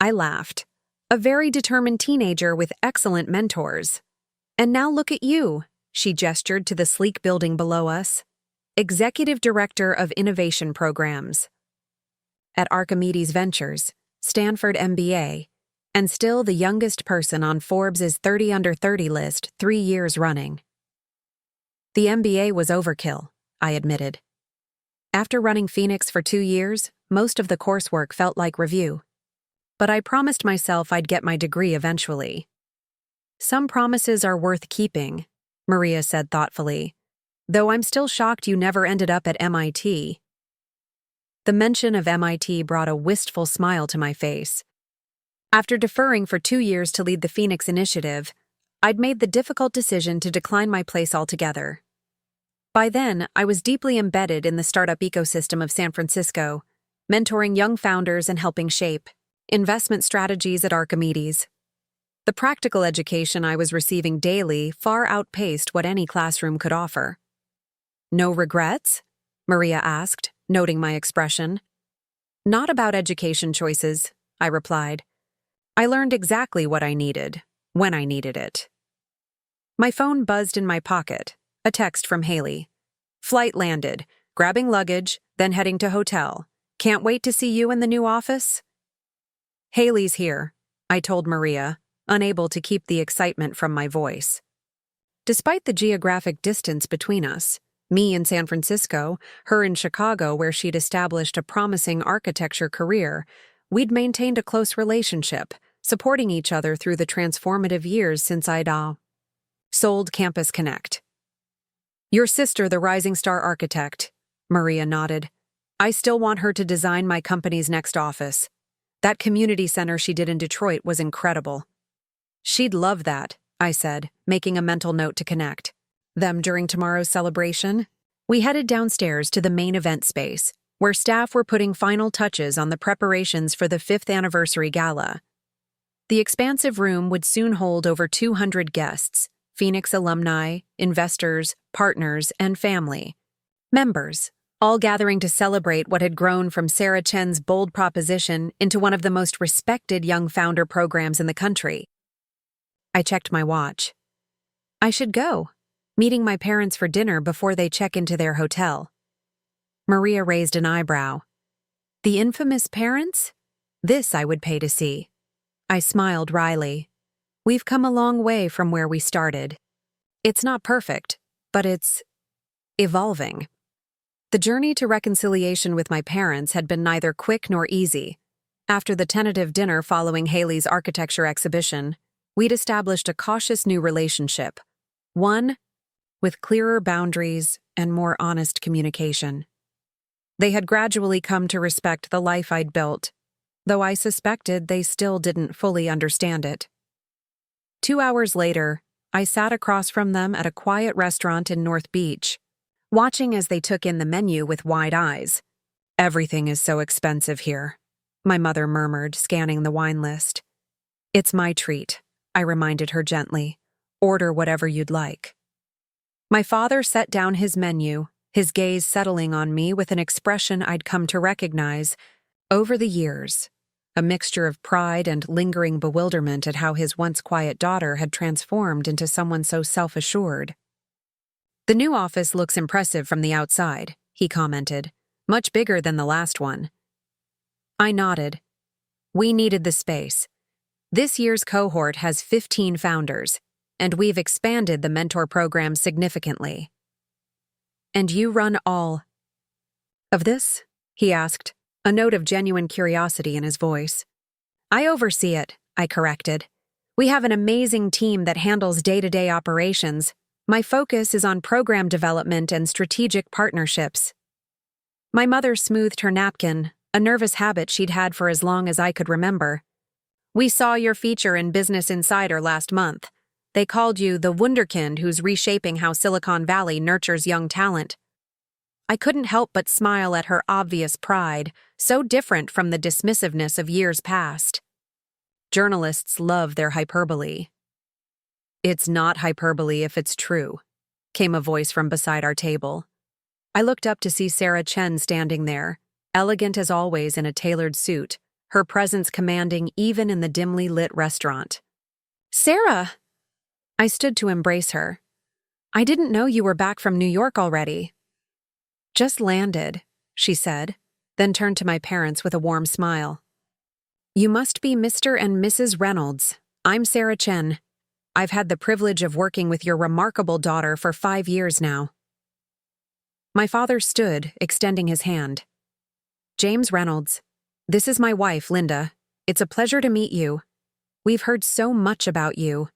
I laughed. A very determined teenager with excellent mentors. And now look at you, she gestured to the sleek building below us. Executive Director of Innovation Programs. At Archimedes Ventures, Stanford MBA, and still the youngest person on Forbes' 30 Under 30 list 3 years running. The MBA was overkill, I admitted. After running Phoenix for 2 years, most of the coursework felt like review. But I promised myself I'd get my degree eventually. Some promises are worth keeping, Maria said thoughtfully, though I'm still shocked you never ended up at MIT. The mention of MIT brought a wistful smile to my face. After deferring for 2 years to lead the Phoenix Initiative, I'd made the difficult decision to decline my place altogether. By then, I was deeply embedded in the startup ecosystem of San Francisco, mentoring young founders and helping shape investment strategies at Archimedes. The practical education I was receiving daily far outpaced what any classroom could offer. No regrets? Maria asked, noting my expression. Not about education choices, I replied. I learned exactly what I needed, when I needed it. My phone buzzed in my pocket, a text from Haley. Flight landed, grabbing luggage, then heading to hotel. Can't wait to see you in the new office? Haley's here, I told Maria, unable to keep the excitement from my voice. Despite the geographic distance between us, me in San Francisco, her in Chicago where she'd established a promising architecture career, we'd maintained a close relationship, supporting each other through the transformative years since I'd sold Campus Connect. Your sister, the rising star architect, Maria nodded. I still want her to design my company's next office. That community center she did in Detroit was incredible. She'd love that, I said, making a mental note to connect them during tomorrow's celebration. We headed downstairs to the main event space, where staff were putting final touches on the preparations for the 5th anniversary gala. The expansive room would soon hold over 200 guests, Phoenix alumni, investors, partners, and family members, all gathering to celebrate what had grown from Sarah Chen's bold proposition into one of the most respected young founder programs in the country. I checked my watch. I should go, meeting my parents for dinner before they check into their hotel. Maria raised an eyebrow. The infamous parents? This I would pay to see. I smiled wryly. We've come a long way from where we started. It's not perfect, but it's evolving. The journey to reconciliation with my parents had been neither quick nor easy. After the tentative dinner following Haley's architecture exhibition, we'd established a cautious new relationship, one with clearer boundaries and more honest communication. They had gradually come to respect the life I'd built, though I suspected they still didn't fully understand it. 2 hours later, I sat across from them at a quiet restaurant in North Beach, watching as they took in the menu with wide eyes. Everything is so expensive here, my mother murmured, scanning the wine list. It's my treat, I reminded her gently. Order whatever you'd like. My father set down his menu, his gaze settling on me with an expression I'd come to recognize over the years, a mixture of pride and lingering bewilderment at how his once quiet daughter had transformed into someone so self-assured. The new office looks impressive from the outside, he commented, much bigger than the last one. I nodded. We needed the space. This year's cohort has 15 founders, and we've expanded the mentor program significantly. And you run all of this? He asked, a note of genuine curiosity in his voice. I oversee it, I corrected. We have an amazing team that handles day-to-day operations. My focus is on program development and strategic partnerships. My mother smoothed her napkin, a nervous habit she'd had for as long as I could remember. We saw your feature in Business Insider last month. They called you the wunderkind who's reshaping how Silicon Valley nurtures young talent. I couldn't help but smile at her obvious pride, so different from the dismissiveness of years past. Journalists love their hyperbole. It's not hyperbole if it's true, came a voice from beside our table. I looked up to see Sarah Chen standing there, elegant as always in a tailored suit, her presence commanding even in the dimly lit restaurant. Sarah! I stood to embrace her. I didn't know you were back from New York already. Just landed, she said, then turned to my parents with a warm smile. You must be Mr. and Mrs. Reynolds. I'm Sarah Chen. I've had the privilege of working with your remarkable daughter for 5 years now. My father stood, extending his hand. James Reynolds. This is my wife, Linda. It's a pleasure to meet you. We've heard so much about you.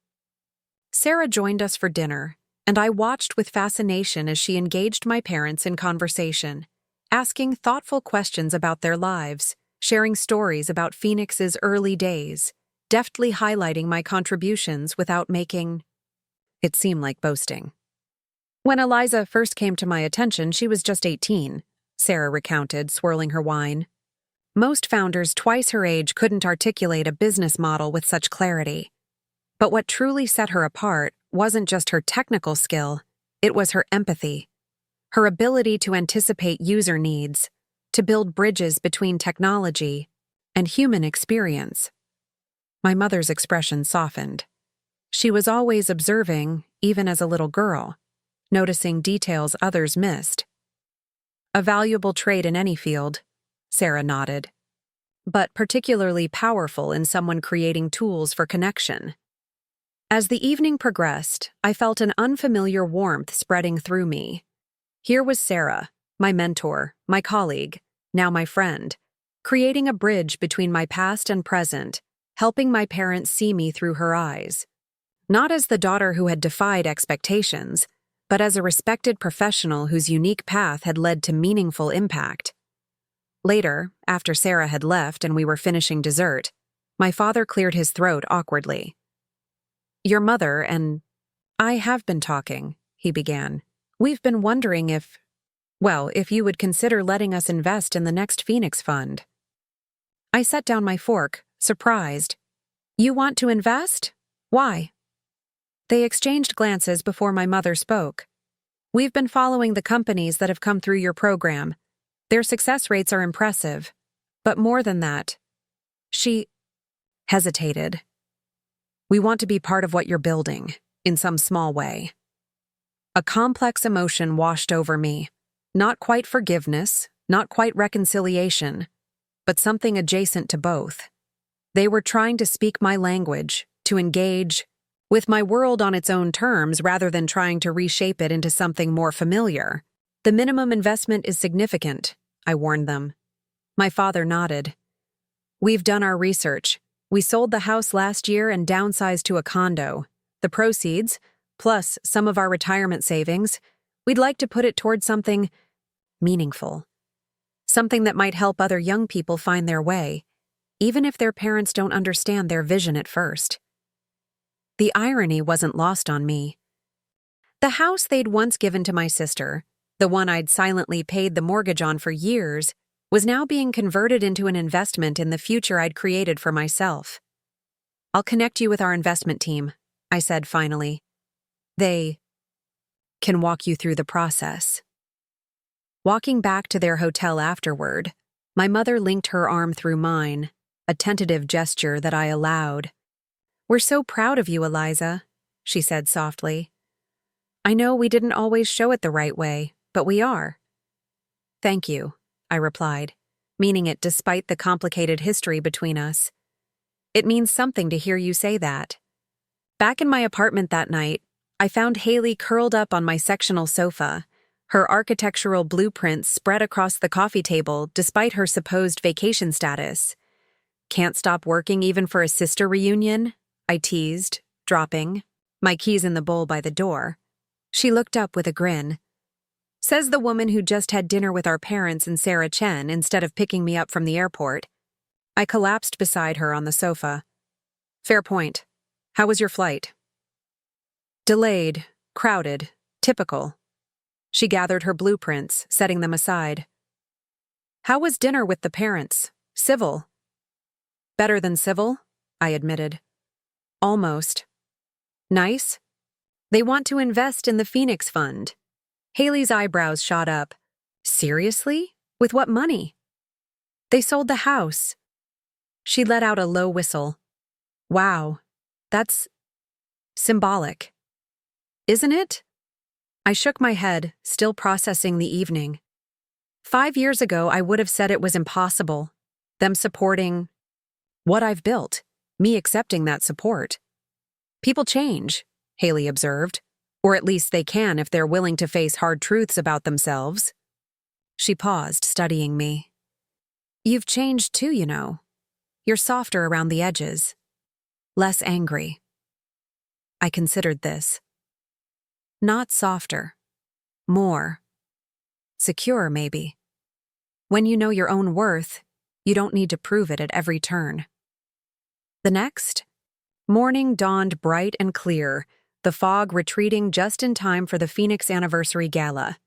Sarah joined us for dinner, and I watched with fascination as she engaged my parents in conversation, asking thoughtful questions about their lives, sharing stories about Phoenix's early days, deftly highlighting my contributions without making it seem like boasting. When Eliza first came to my attention, she was just 18, Sarah recounted, swirling her wine. Most founders twice her age couldn't articulate a business model with such clarity. But what truly set her apart wasn't just her technical skill, it was her empathy, her ability to anticipate user needs, to build bridges between technology and human experience. My mother's expression softened. She was always observing, even as a little girl, noticing details others missed. A valuable trait in any field, Sarah nodded, but particularly powerful in someone creating tools for connection. As the evening progressed, I felt an unfamiliar warmth spreading through me. Here was Sarah, my mentor, my colleague, now my friend, creating a bridge between my past and present, helping my parents see me through her eyes. Not as the daughter who had defied expectations, but as a respected professional whose unique path had led to meaningful impact. Later, after Sarah had left and we were finishing dessert, my father cleared his throat awkwardly. "Your mother and I have been talking," he began. "We've been wondering if you would consider letting us invest in the next Phoenix Fund." I set down my fork, surprised. "You want to invest? Why?" They exchanged glances before my mother spoke. "We've been following the companies that have come through your program. Their success rates are impressive. But more than that," she hesitated. "We want to be part of what you're building, in some small way." A complex emotion washed over me. Not quite forgiveness, not quite reconciliation, but something adjacent to both. They were trying to speak my language, to engage with my world on its own terms rather than trying to reshape it into something more familiar. "The minimum investment is significant," I warned them. My father nodded. "We've done our research. We sold the house last year and downsized to a condo. The proceeds, plus some of our retirement savings, we'd like to put it toward something meaningful. Something that might help other young people find their way, even if their parents don't understand their vision at first." The irony wasn't lost on me. The house they'd once given to my sister, the one I'd silently paid the mortgage on for years, was now being converted into an investment in the future I'd created for myself. "I'll connect you with our investment team," I said finally. "They can walk you through the process." Walking back to their hotel afterward, my mother linked her arm through mine, a tentative gesture that I allowed. "We're so proud of you, Eliza," she said softly. "I know we didn't always show it the right way, but we are." "Thank you," I replied, meaning it despite the complicated history between us. "It means something to hear you say that." Back in my apartment that night, I found Haley curled up on my sectional sofa, her architectural blueprints spread across the coffee table despite her supposed vacation status. "Can't stop working even for a sister reunion?" I teased, dropping my keys in the bowl by the door. She looked up with a grin. "Says the woman who just had dinner with our parents and Sarah Chen instead of picking me up from the airport." I collapsed beside her on the sofa. "Fair point. How was your flight?" "Delayed, crowded, typical." She gathered her blueprints, setting them aside. "How was dinner with the parents? Civil?" "Better than civil," I admitted. "Almost." "Nice?" "They want to invest in the Phoenix Fund." Haley's eyebrows shot up. "Seriously? With what money?" "They sold the house." She let out a low whistle. "Wow, that's symbolic." "Isn't it?" I shook my head, still processing the evening. 5 years ago, I would have said it was impossible. Them supporting what I've built, me accepting that support. "People change," Haley observed. "Or at least they can if they're willing to face hard truths about themselves." She paused, studying me. "You've changed too, you know. You're softer around the edges. Less angry." I considered this. Not softer. More. Secure, maybe. When you know your own worth, you don't need to prove it at every turn. The next morning dawned bright and clear, the fog retreating just in time for the Phoenix Anniversary Gala.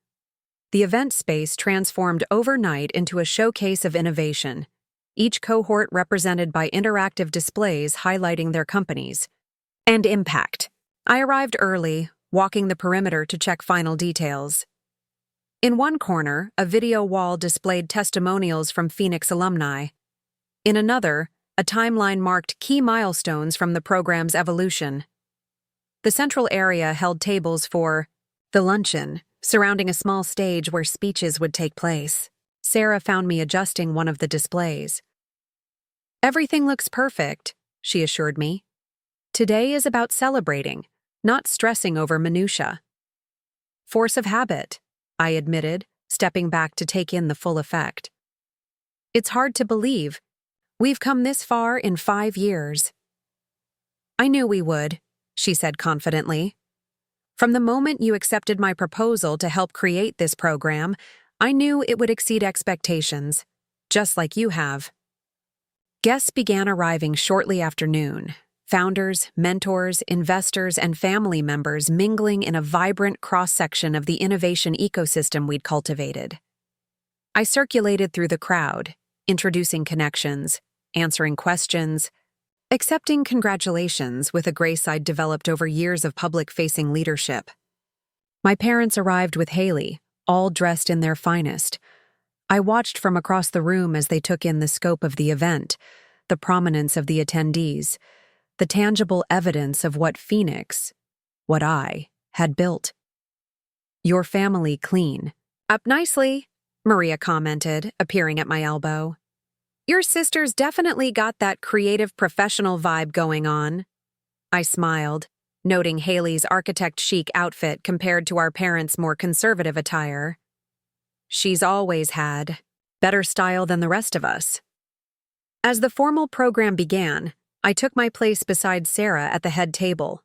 The event space transformed overnight into a showcase of innovation, each cohort represented by interactive displays highlighting their companies and impact. I arrived early, walking the perimeter to check final details. In one corner, a video wall displayed testimonials from Phoenix alumni. In another, a timeline marked key milestones from the program's evolution. The central area held tables for the luncheon, surrounding a small stage where speeches would take place. Sarah found me adjusting one of the displays. "Everything looks perfect," she assured me. "Today is about celebrating, not stressing over minutia." "Force of habit," I admitted, stepping back to take in the full effect. "It's hard to believe. We've come this far in 5 years. I knew we would, she said confidently. From the moment you accepted my proposal to help create this program, I knew it would exceed expectations, just like you have. Guests began arriving shortly after noon. Founders, mentors, investors, and family members mingling in a vibrant cross-section of the innovation ecosystem we'd cultivated. I circulated through the crowd, introducing connections, answering questions, accepting congratulations with a grace I'd developed over years of public-facing leadership. My parents arrived with Haley, all dressed in their finest. I watched from across the room as they took in the scope of the event, the prominence of the attendees, the tangible evidence of what I, had built. Your family clean. Up nicely, Maria commented, appearing at my elbow. Your sister's definitely got that creative professional vibe going on. I smiled, noting Haley's architect-chic outfit compared to our parents' more conservative attire. She's always had better style than the rest of us. As the formal program began, I took my place beside Sarah at the head table.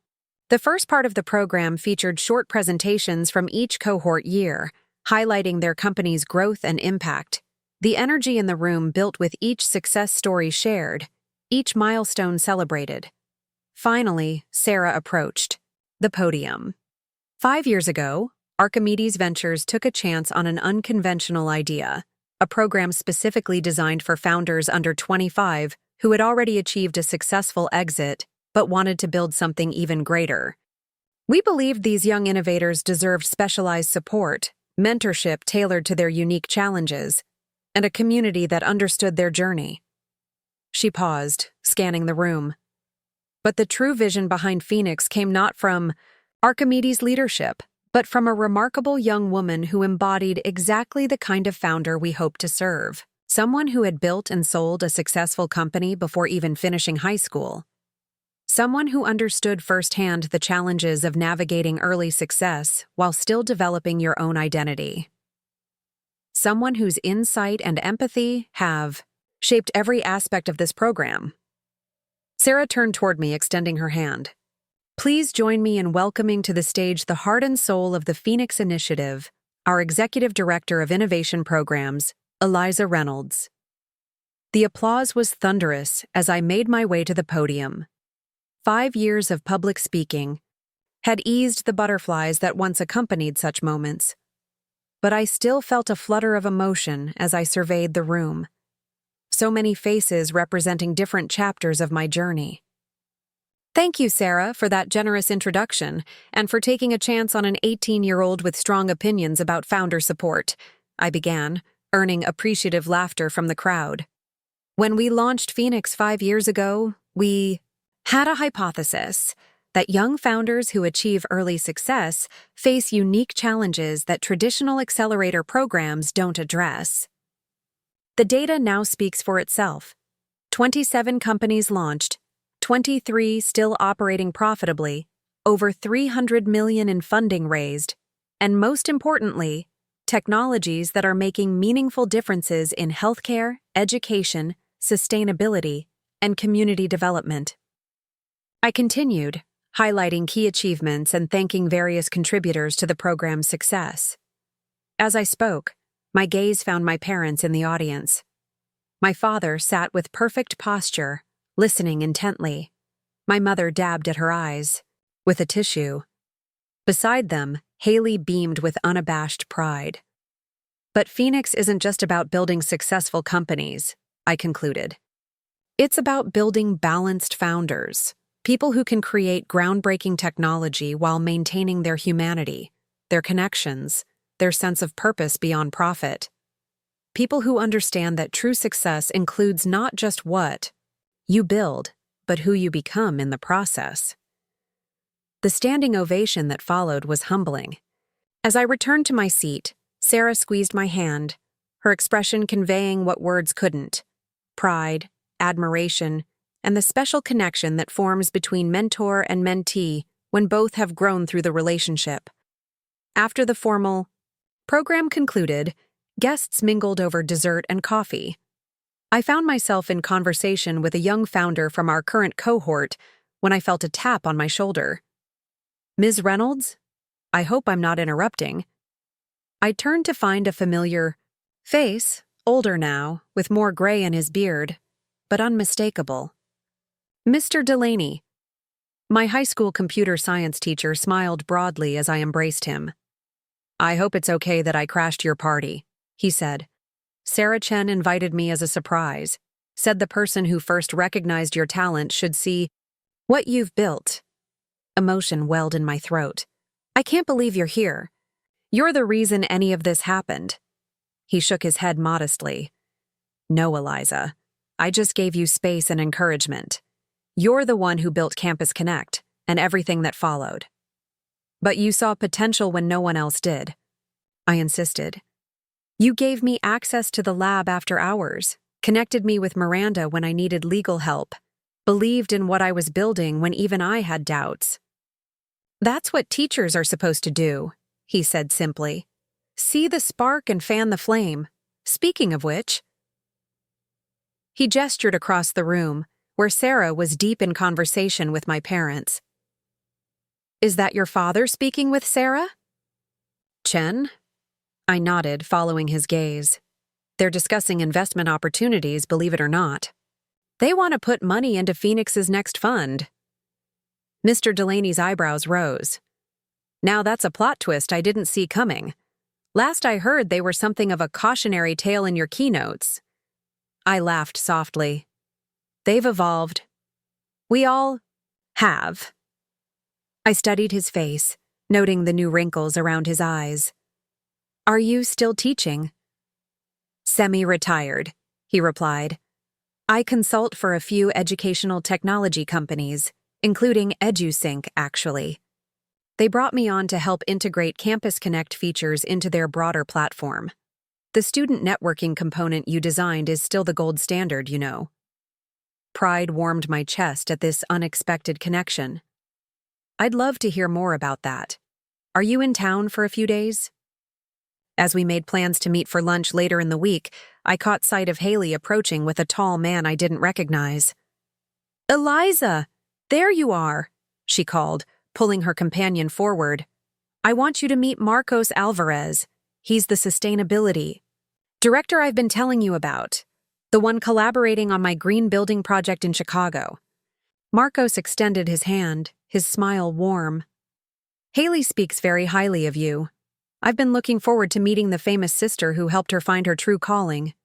The first part of the program featured short presentations from each cohort year, highlighting their company's growth and impact. The energy in the room built with each success story shared, each milestone celebrated. Finally, Sarah approached the podium. 5 years ago, Archimedes Ventures took a chance on an unconventional idea, a program specifically designed for founders under 25 who had already achieved a successful exit but wanted to build something even greater. We believed these young innovators deserved specialized support, mentorship tailored to their unique challenges, and a community that understood their journey. She paused, scanning the room. But the true vision behind Phoenix came not from Archimedes' leadership, but from a remarkable young woman who embodied exactly the kind of founder we hoped to serve. Someone who had built and sold a successful company before even finishing high school. Someone who understood firsthand the challenges of navigating early success while still developing your own identity. Someone whose insight and empathy have shaped every aspect of this program. Sarah turned toward me, extending her hand. Please join me in welcoming to the stage the heart and soul of the Phoenix Initiative, our Executive Director of Innovation Programs, Eliza Reynolds. The applause was thunderous as I made my way to the podium. 5 years of public speaking had eased the butterflies that once accompanied such moments. But I still felt a flutter of emotion as I surveyed the room. So many faces representing different chapters of my journey. Thank you, Sarah, for that generous introduction and for taking a chance on an 18-year-old with strong opinions about founder support, I began, earning appreciative laughter from the crowd. When we launched Phoenix 5 years ago, we had a hypothesis that young founders who achieve early success face unique challenges that traditional accelerator programs don't address. The data now speaks for itself. 27 companies launched, 23 still operating profitably, over $300 million in funding raised, and most importantly, technologies that are making meaningful differences in healthcare, education, sustainability, and community development. I continued, highlighting key achievements and thanking various contributors to the program's success. As I spoke, my gaze found my parents in the audience. My father sat with perfect posture, listening intently. My mother dabbed at her eyes with a tissue. Beside them, Haley beamed with unabashed pride. But Phoenix isn't just about building successful companies, I concluded. It's about building balanced founders, people who can create groundbreaking technology while maintaining their humanity, their connections, their sense of purpose beyond profit. People who understand that true success includes not just what you build, but who you become in the process. The standing ovation that followed was humbling. As I returned to my seat, Sarah squeezed my hand, her expression conveying what words couldn't: pride, admiration, and the special connection that forms between mentor and mentee when both have grown through the relationship. After the formal program concluded, guests mingled over dessert and coffee. I found myself in conversation with a young founder from our current cohort when I felt a tap on my shoulder. "Ms. Reynolds? I hope I'm not interrupting." I turned to find a familiar face, older now, with more gray in his beard, but unmistakable. "Mr. Delaney." My high school computer science teacher smiled broadly as I embraced him. "I hope it's okay that I crashed your party," he said. "Sarah Chen invited me as a surprise, said the person who first recognized your talent should see what you've built." Emotion welled in my throat. "I can't believe you're here. You're the reason any of this happened." He shook his head modestly. "No, Eliza. I just gave you space and encouragement. You're the one who built Campus Connect and everything that followed. But you saw potential when no one else did." I insisted. "You gave me access to the lab after hours, connected me with Miranda when I needed legal help, believed in what I was building when even I had doubts." "That's what teachers are supposed to do," he said simply. "See the spark and fan the flame. Speaking of which..." He gestured across the room, where Sarah was deep in conversation with my parents. "Is that your father speaking with Sarah?" "Chen?" I nodded, following his gaze. "They're discussing investment opportunities, believe it or not. They want to put money into Phoenix's next fund." Mr. Delaney's eyebrows rose. "Now that's a plot twist I didn't see coming. Last I heard they were something of a cautionary tale in your keynotes." I laughed softly. "They've evolved. We all have." I studied his face, noting the new wrinkles around his eyes. "Are you still teaching?" "Semi-retired," he replied. "I consult for a few educational technology companies, including EduSync, actually. They brought me on to help integrate Campus Connect features into their broader platform. The student networking component you designed is still the gold standard, you know." Pride warmed my chest at this unexpected connection. "I'd love to hear more about that. Are you in town for a few days?" As we made plans to meet for lunch later in the week, I caught sight of Haley approaching with a tall man I didn't recognize. "Eliza, there you are," she called, pulling her companion forward. "I want you to meet Marcos Alvarez. He's the sustainability director I've been telling you about, the one collaborating on my green building project in Chicago." Marcos extended his hand, his smile warm. "Haley speaks very highly of you. I've been looking forward to meeting the famous sister who helped her find her true calling."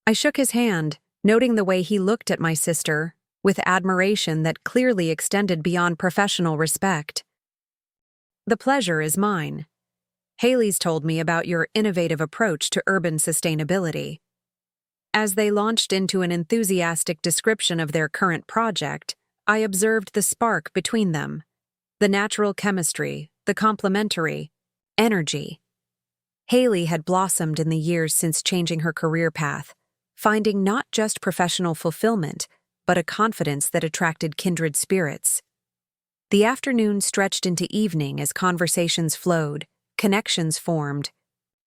I shook his hand, noting the way he looked at my sister, with admiration that clearly extended beyond professional respect. "The pleasure is mine. Haley's told me about your innovative approach to urban sustainability." As they launched into an enthusiastic description of their current project, I observed the spark between them, the natural chemistry, the complementary energy. Haley had blossomed in the years since changing her career path, finding not just professional fulfillment, but a confidence that attracted kindred spirits. The afternoon stretched into evening as conversations flowed, connections formed,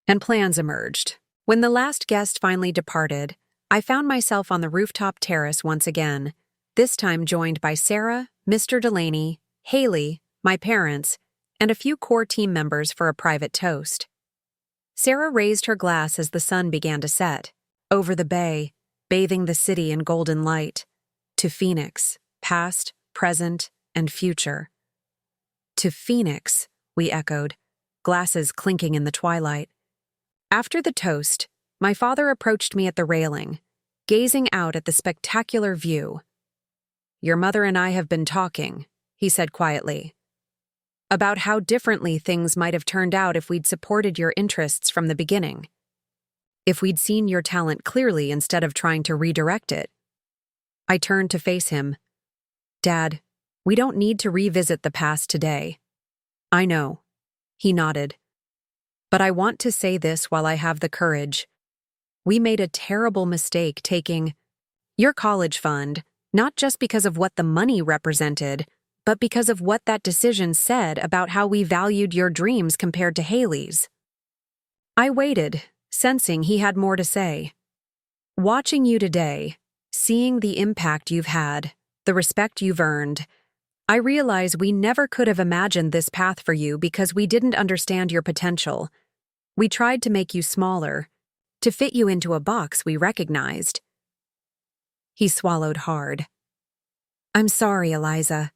and plans emerged. When the last guest finally departed, I found myself on the rooftop terrace once again, this time joined by Sarah, Mr. Delaney, Haley, my parents, and a few core team members for a private toast. Sarah raised her glass as the sun began to set, over the bay, bathing the city in golden light. To Phoenix, past, present, and future. "To Phoenix," we echoed, glasses clinking in the twilight. After the toast, my father approached me at the railing, gazing out at the spectacular view. "Your mother and I have been talking," he said quietly, "about how differently things might have turned out if we'd supported your interests from the beginning. If we'd seen your talent clearly instead of trying to redirect it." I turned to face him. "Dad, we don't need to revisit the past today." "I know," he nodded. "But I want to say this while I have the courage. We made a terrible mistake taking your college fund, not just because of what the money represented, but because of what that decision said about how we valued your dreams compared to Haley's." I waited, sensing he had more to say. Watching you today, seeing the impact you've had, the respect you've earned, I realize we never could have imagined this path for you because we didn't understand your potential. We tried to make you smaller, to fit you into a box we recognized. He swallowed hard. I'm sorry, Eliza.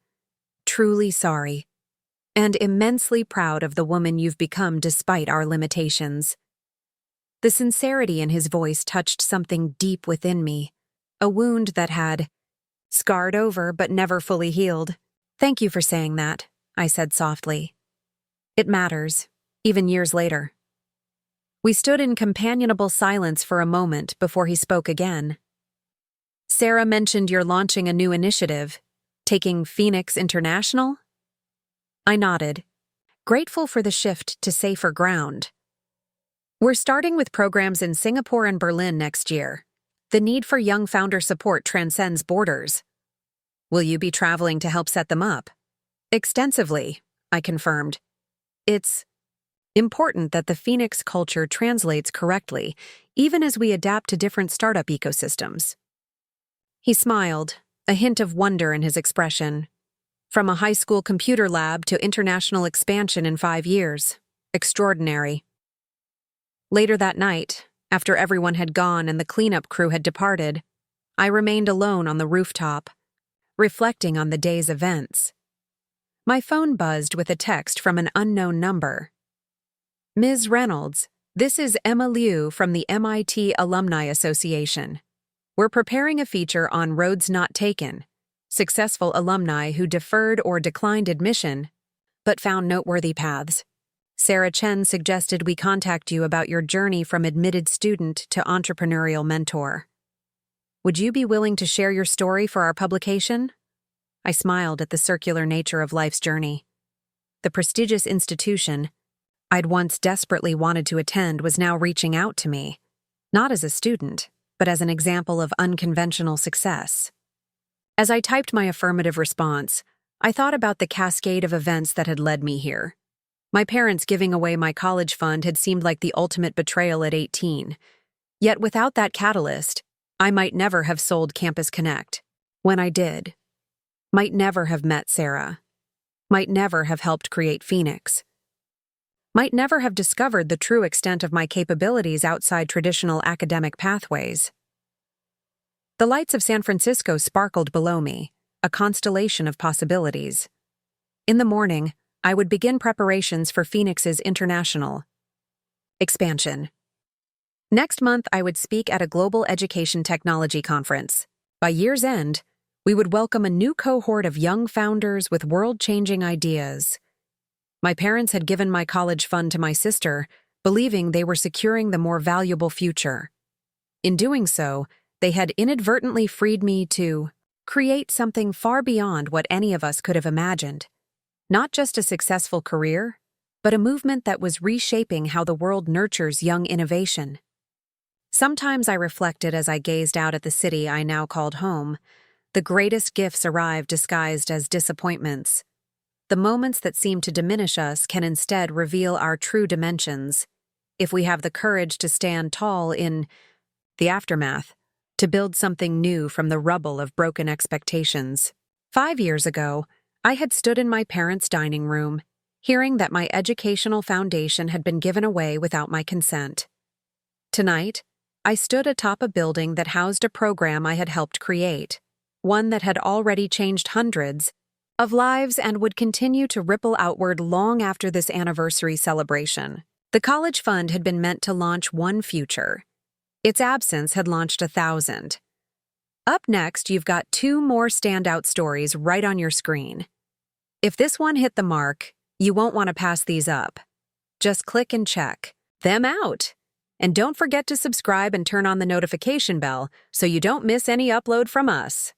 Truly sorry. And immensely proud of the woman you've become despite our limitations. The sincerity in his voice touched something deep within me, a wound that had scarred over but never fully healed. Thank you for saying that, I said softly. It matters, even years later. We stood in companionable silence for a moment before he spoke again. Sarah mentioned you're launching a new initiative, taking Phoenix International? I nodded, grateful for the shift to safer ground. We're starting with programs in Singapore and Berlin next year. The need for young founder support transcends borders. Will you be traveling to help set them up? Extensively, I confirmed. It's important that the Phoenix culture translates correctly, even as we adapt to different startup ecosystems. He smiled, a hint of wonder in his expression. From a high school computer lab to international expansion in 5 years. Extraordinary. Later that night, after everyone had gone and the cleanup crew had departed, I remained alone on the rooftop, reflecting on the day's events. My phone buzzed with a text from an unknown number. Ms. Reynolds, this is Emma Liu from the MIT Alumni Association. We're preparing a feature on Roads Not Taken, successful alumni who deferred or declined admission, but found noteworthy paths. Sarah Chen suggested we contact you about your journey from admitted student to entrepreneurial mentor. Would you be willing to share your story for our publication? I smiled at the circular nature of life's journey. The prestigious institution I'd once desperately wanted to attend was now reaching out to me, not as a student, but as an example of unconventional success. As I typed my affirmative response, I thought about the cascade of events that had led me here. My parents giving away my college fund had seemed like the ultimate betrayal at 18. Yet without that catalyst, I might never have sold Campus Connect. When I did, might never have met Sarah. Might never have helped create Phoenix. Might never have discovered the true extent of my capabilities outside traditional academic pathways. The lights of San Francisco sparkled below me, a constellation of possibilities. In the morning, I would begin preparations for Phoenix's international expansion. Next month, I would speak at a global education technology conference. By year's end, we would welcome a new cohort of young founders with world-changing ideas. My parents had given my college fund to my sister, believing they were securing the more valuable future. In doing so, they had inadvertently freed me to create something far beyond what any of us could have imagined. Not just a successful career, but a movement that was reshaping how the world nurtures young innovation. Sometimes I reflected as I gazed out at the city I now called home. The greatest gifts arrive disguised as disappointments. The moments that seem to diminish us can instead reveal our true dimensions, if we have the courage to stand tall in the aftermath, to build something new from the rubble of broken expectations. 5 years ago, I had stood in my parents' dining room, hearing that my educational foundation had been given away without my consent. Tonight, I stood atop a building that housed a program I had helped create, one that had already changed hundreds of lives and would continue to ripple outward long after this anniversary celebration. The college fund had been meant to launch one future. Its absence had launched 1,000. Up next, you've got 2 more standout stories right on your screen. If this one hit the mark, you won't want to pass these up. Just click and check them out. And don't forget to subscribe and turn on the notification bell so you don't miss any upload from us.